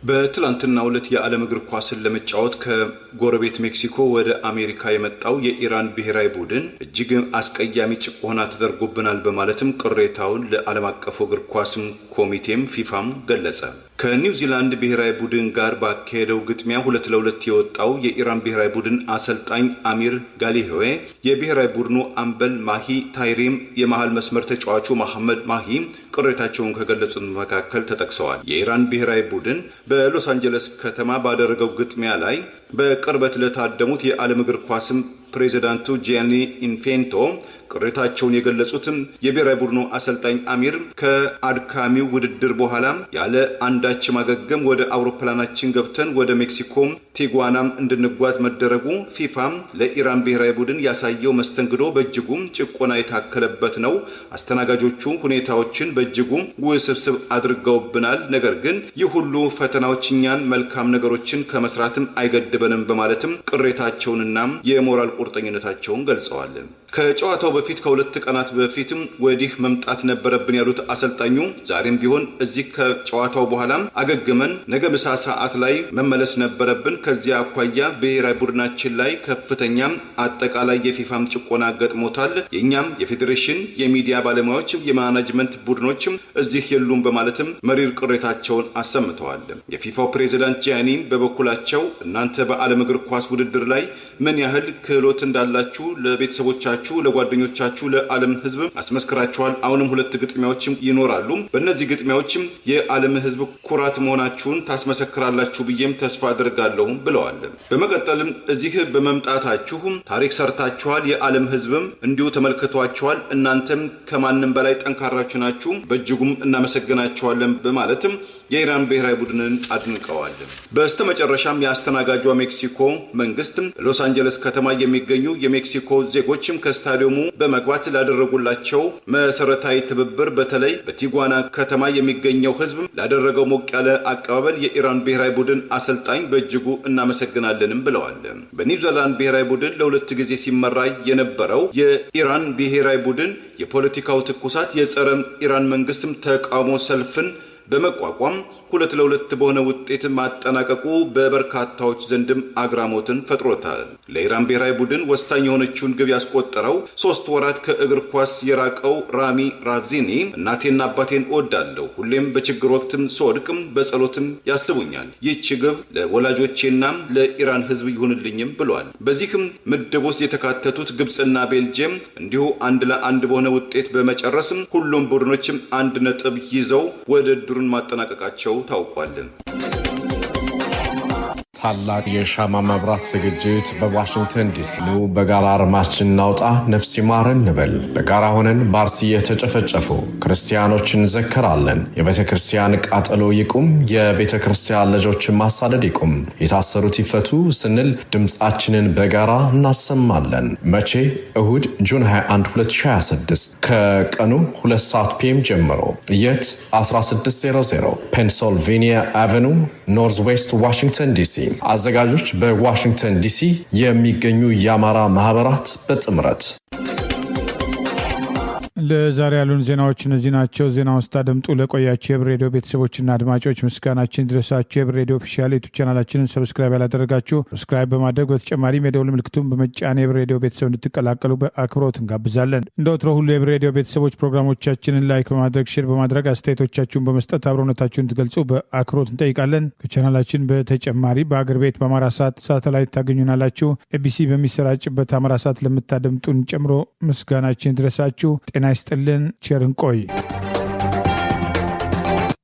በትላንትናው ዕለት የዓለም እግር ኳስን ለመጫወት ከጎረቤት ሜክሲኮ ወደ አሜሪካ የመጣው የኢራን ብሔራዊ ቡድን እጅግ አስቀያሚ ጭቆና ተደርጎብናል በማለትም ቅሬታውን ለዓለም አቀፉ እግር ኳስ ኮሚቴም ፊፋም ገለጸ። ከኒውዚላንድ ብሔራዊ ቡድን ጋር ባካሄደው ግጥሚያ 2-2 የወጣው የኢራን ብሔራዊ ቡድን አሰልጣኝ አሚር ጋሊሆዌ፣ የብሔራዊ ቡድኑ አምበል ማሂ ታይሪም፣ የመሃል መስመር ተጫዋቹ መሐመድ ማሂ ቅሬታቸውን ከገለጹት መካከል ተጠቅሰዋል። የኢራን ብሔራዊ ቡድን በሎስ አንጀለስ ከተማ ባደረገው ግጥሚያ ላይ በቅርበት ለታደሙት የዓለም እግር ኳስም ፕሬዝዳንቱ ጂያኒ ኢንፌንቶ ቅሬታቸውን የገለጹትም የብሔራዊ ቡድኑ አሰልጣኝ አሚር ከአድካሚው ውድድር በኋላ ያለ አንዳች ማገገም ወደ አውሮፕላናችን ገብተን ወደ ሜክሲኮ ቲጓናም እንድንጓዝ መደረጉ ፊፋም ለኢራን ብሔራዊ ቡድን ያሳየው መስተንግዶ በእጅጉ ጭቆና የታከለበት ነው። አስተናጋጆቹ ሁኔታዎችን በእጅጉ ውስብስብ አድርገውብናል። ነገር ግን ይህ ሁሉ ፈተናዎች እኛን መልካም ነገሮችን ከመስራትም አይገድበንም በማለትም ቅሬታቸውንና የሞራል ቁርጠኝነታቸውን ገልጸዋል። ከጨዋታው በፊት ከ2 ቀናት በፊትም ወዲህ መምጣት ነበረብን ያሉት አሰልጣኙ ዛሬም ቢሆን እዚህ ከጨዋታው በኋላ አገግመን ነገ ምሳ ሰዓት ላይ መመለስ ነበረብን። ከዚያ አኳያ ብሔራዊ ቡድናችን ላይ ከፍተኛ አጠቃላይ የፊፋም ጭቆና ገጥሞታል። የኛም የፌዴሬሽን የሚዲያ ባለሙያዎች፣ የማናጅመንት ቡድኖች እዚህ የሉም በማለትም መሪር ቅሬታቸውን አሰምተዋል። የፊፋው ፕሬዝዳንት ጂያኒ በበኩላቸው እናንተ በዓለም እግር ኳስ ውድድር ላይ ምን ያህል ክህሎት እንዳላችሁ ለቤተሰቦቻችሁ፣ ለጓደኞቻችሁ፣ ለዓለም ሕዝብ አስመስክራችኋል። አሁንም 2 ግጥሚያዎችም ይኖራሉ። በእነዚህ ግጥሚያዎችም የዓለም ሕዝብ ኩራት መሆናችሁን ታስመሰክራላችሁ ብዬም ተስፋ አድርጋለሁ ብለዋል። በመቀጠልም እዚህ በመምጣታችሁ ታሪክ ሰርታችኋል፣ የዓለም ሕዝብም እንዲሁ ተመልክቷችኋል። እናንተም ከማንም በላይ ጠንካራችሁ ናችሁ፣ በእጅጉም እናመሰግናችኋለን በማለትም የኢራን ብሔራዊ ቡድንን አድንቀዋል። በስተመጨረሻም የአስተናጋጇ ሜክሲኮ መንግስት ሎስ አንጀለስ ከተማ የሚገኙ የሜክሲኮ ዜጎችም ከስታዲየሙ በመግባት ላደረጉላቸው መሰረታዊ ትብብር በተለይ በቲጓና ከተማ የሚገኘው ህዝብ ላደረገው ሞቅ ያለ አቀባበል የኢራን ብሔራዊ ቡድን አሰልጣኝ በእጅጉ እናመሰግናለንም ብለዋል። በኒውዚላንድ ብሔራዊ ቡድን ለ2 ጊዜ ሲመራ የነበረው የኢራን ብሔራዊ ቡድን የፖለቲካው ትኩሳት የጸረ ኢራን መንግስትም ተቃውሞ ሰልፍን በመቋቋም 2-2 በሆነ ውጤት ማጠናቀቁ በበርካታዎች ዘንድም አግራሞትን ፈጥሮታል። ለኢራን ብሔራዊ ቡድን ወሳኝ የሆነችውን ግብ ያስቆጠረው 3 ወራት ከእግር ኳስ የራቀው ራሚ ራቭዚኒ እናቴና አባቴን እወዳለሁ፣ ሁሌም በችግር ወቅትም ስወድቅም በጸሎትም ያስቡኛል። ይህች ግብ ለወላጆቼና ለኢራን ህዝብ ይሁንልኝም ብሏል። በዚህም ምድብ ውስጥ የተካተቱት ግብፅና ቤልጅየም እንዲሁ 1-1 በሆነ ውጤት በመጨረስም ሁሉም ቡድኖችም 1 ነጥብ ይዘው ውድድሩን ማጠናቀቃቸው ታውቋል። ታላቅ የሻማ መብራት ዝግጅት በዋሽንግተን ዲሲ ኑ በጋራ አርማችን እናውጣ፣ ነፍስ ይማር እንበል። በጋራ ሆነን በአርሲ የተጨፈጨፉ ክርስቲያኖችን እንዘክራለን። የቤተ ክርስቲያን ቃጠሎ ይቁም፣ የቤተ ክርስቲያን ልጆችን ማሳደድ ይቁም፣ የታሰሩት ይፈቱ ስንል ድምፃችንን በጋራ እናሰማለን። መቼ? እሁድ ጁን 21 2026 ከቀኑ 2 ሰዓት ፒኤም ጀምሮ። የት? 1600 ፔንሲልቬኒያ አቨኑ ኖርዝ ዌስት ዋሽንግተን ዲሲ። አዘጋጆች በዋሽንግተን ዲሲ የሚገኙ የአማራ ማህበራት በጥምረት። ለዛሬ ያሉን ዜናዎች እነዚህ ናቸው። ዜና ውስጥ አደምጡ ለቆያቸው የህብር ሬዲዮ ቤተሰቦችና አድማጮች ምስጋናችን ድረሳችሁ። የህብር ሬዲዮ ኦፊሻል ዩቱብ ቻናላችንን ሰብስክራይብ ያላደረጋችሁ ሰብስክራይብ በማድረግ በተጨማሪም የደውል ምልክቱን በመጫን የህብር ሬዲዮ ቤተሰብ እንድትቀላቀሉ በአክብሮት እንጋብዛለን። እንደ ወትሮ ሁሉ የህብር ሬዲዮ ቤተሰቦች ፕሮግራሞቻችንን ላይክ በማድረግ ሼር በማድረግ አስተያየቶቻችሁን በመስጠት አብሮነታችሁን ትገልጹ በአክብሮት እንጠይቃለን። ከቻናላችን በተጨማሪ በአገር ቤት በአማራ ሳተላይት ታገኙናላችሁ። ኤቢሲ በሚሰራጭበት አማራ ሳት ለምታደምጡን ጨምሮ ምስጋናችን ድረሳችሁ። ጤና ይስጥልን። ቸር እንቆይ።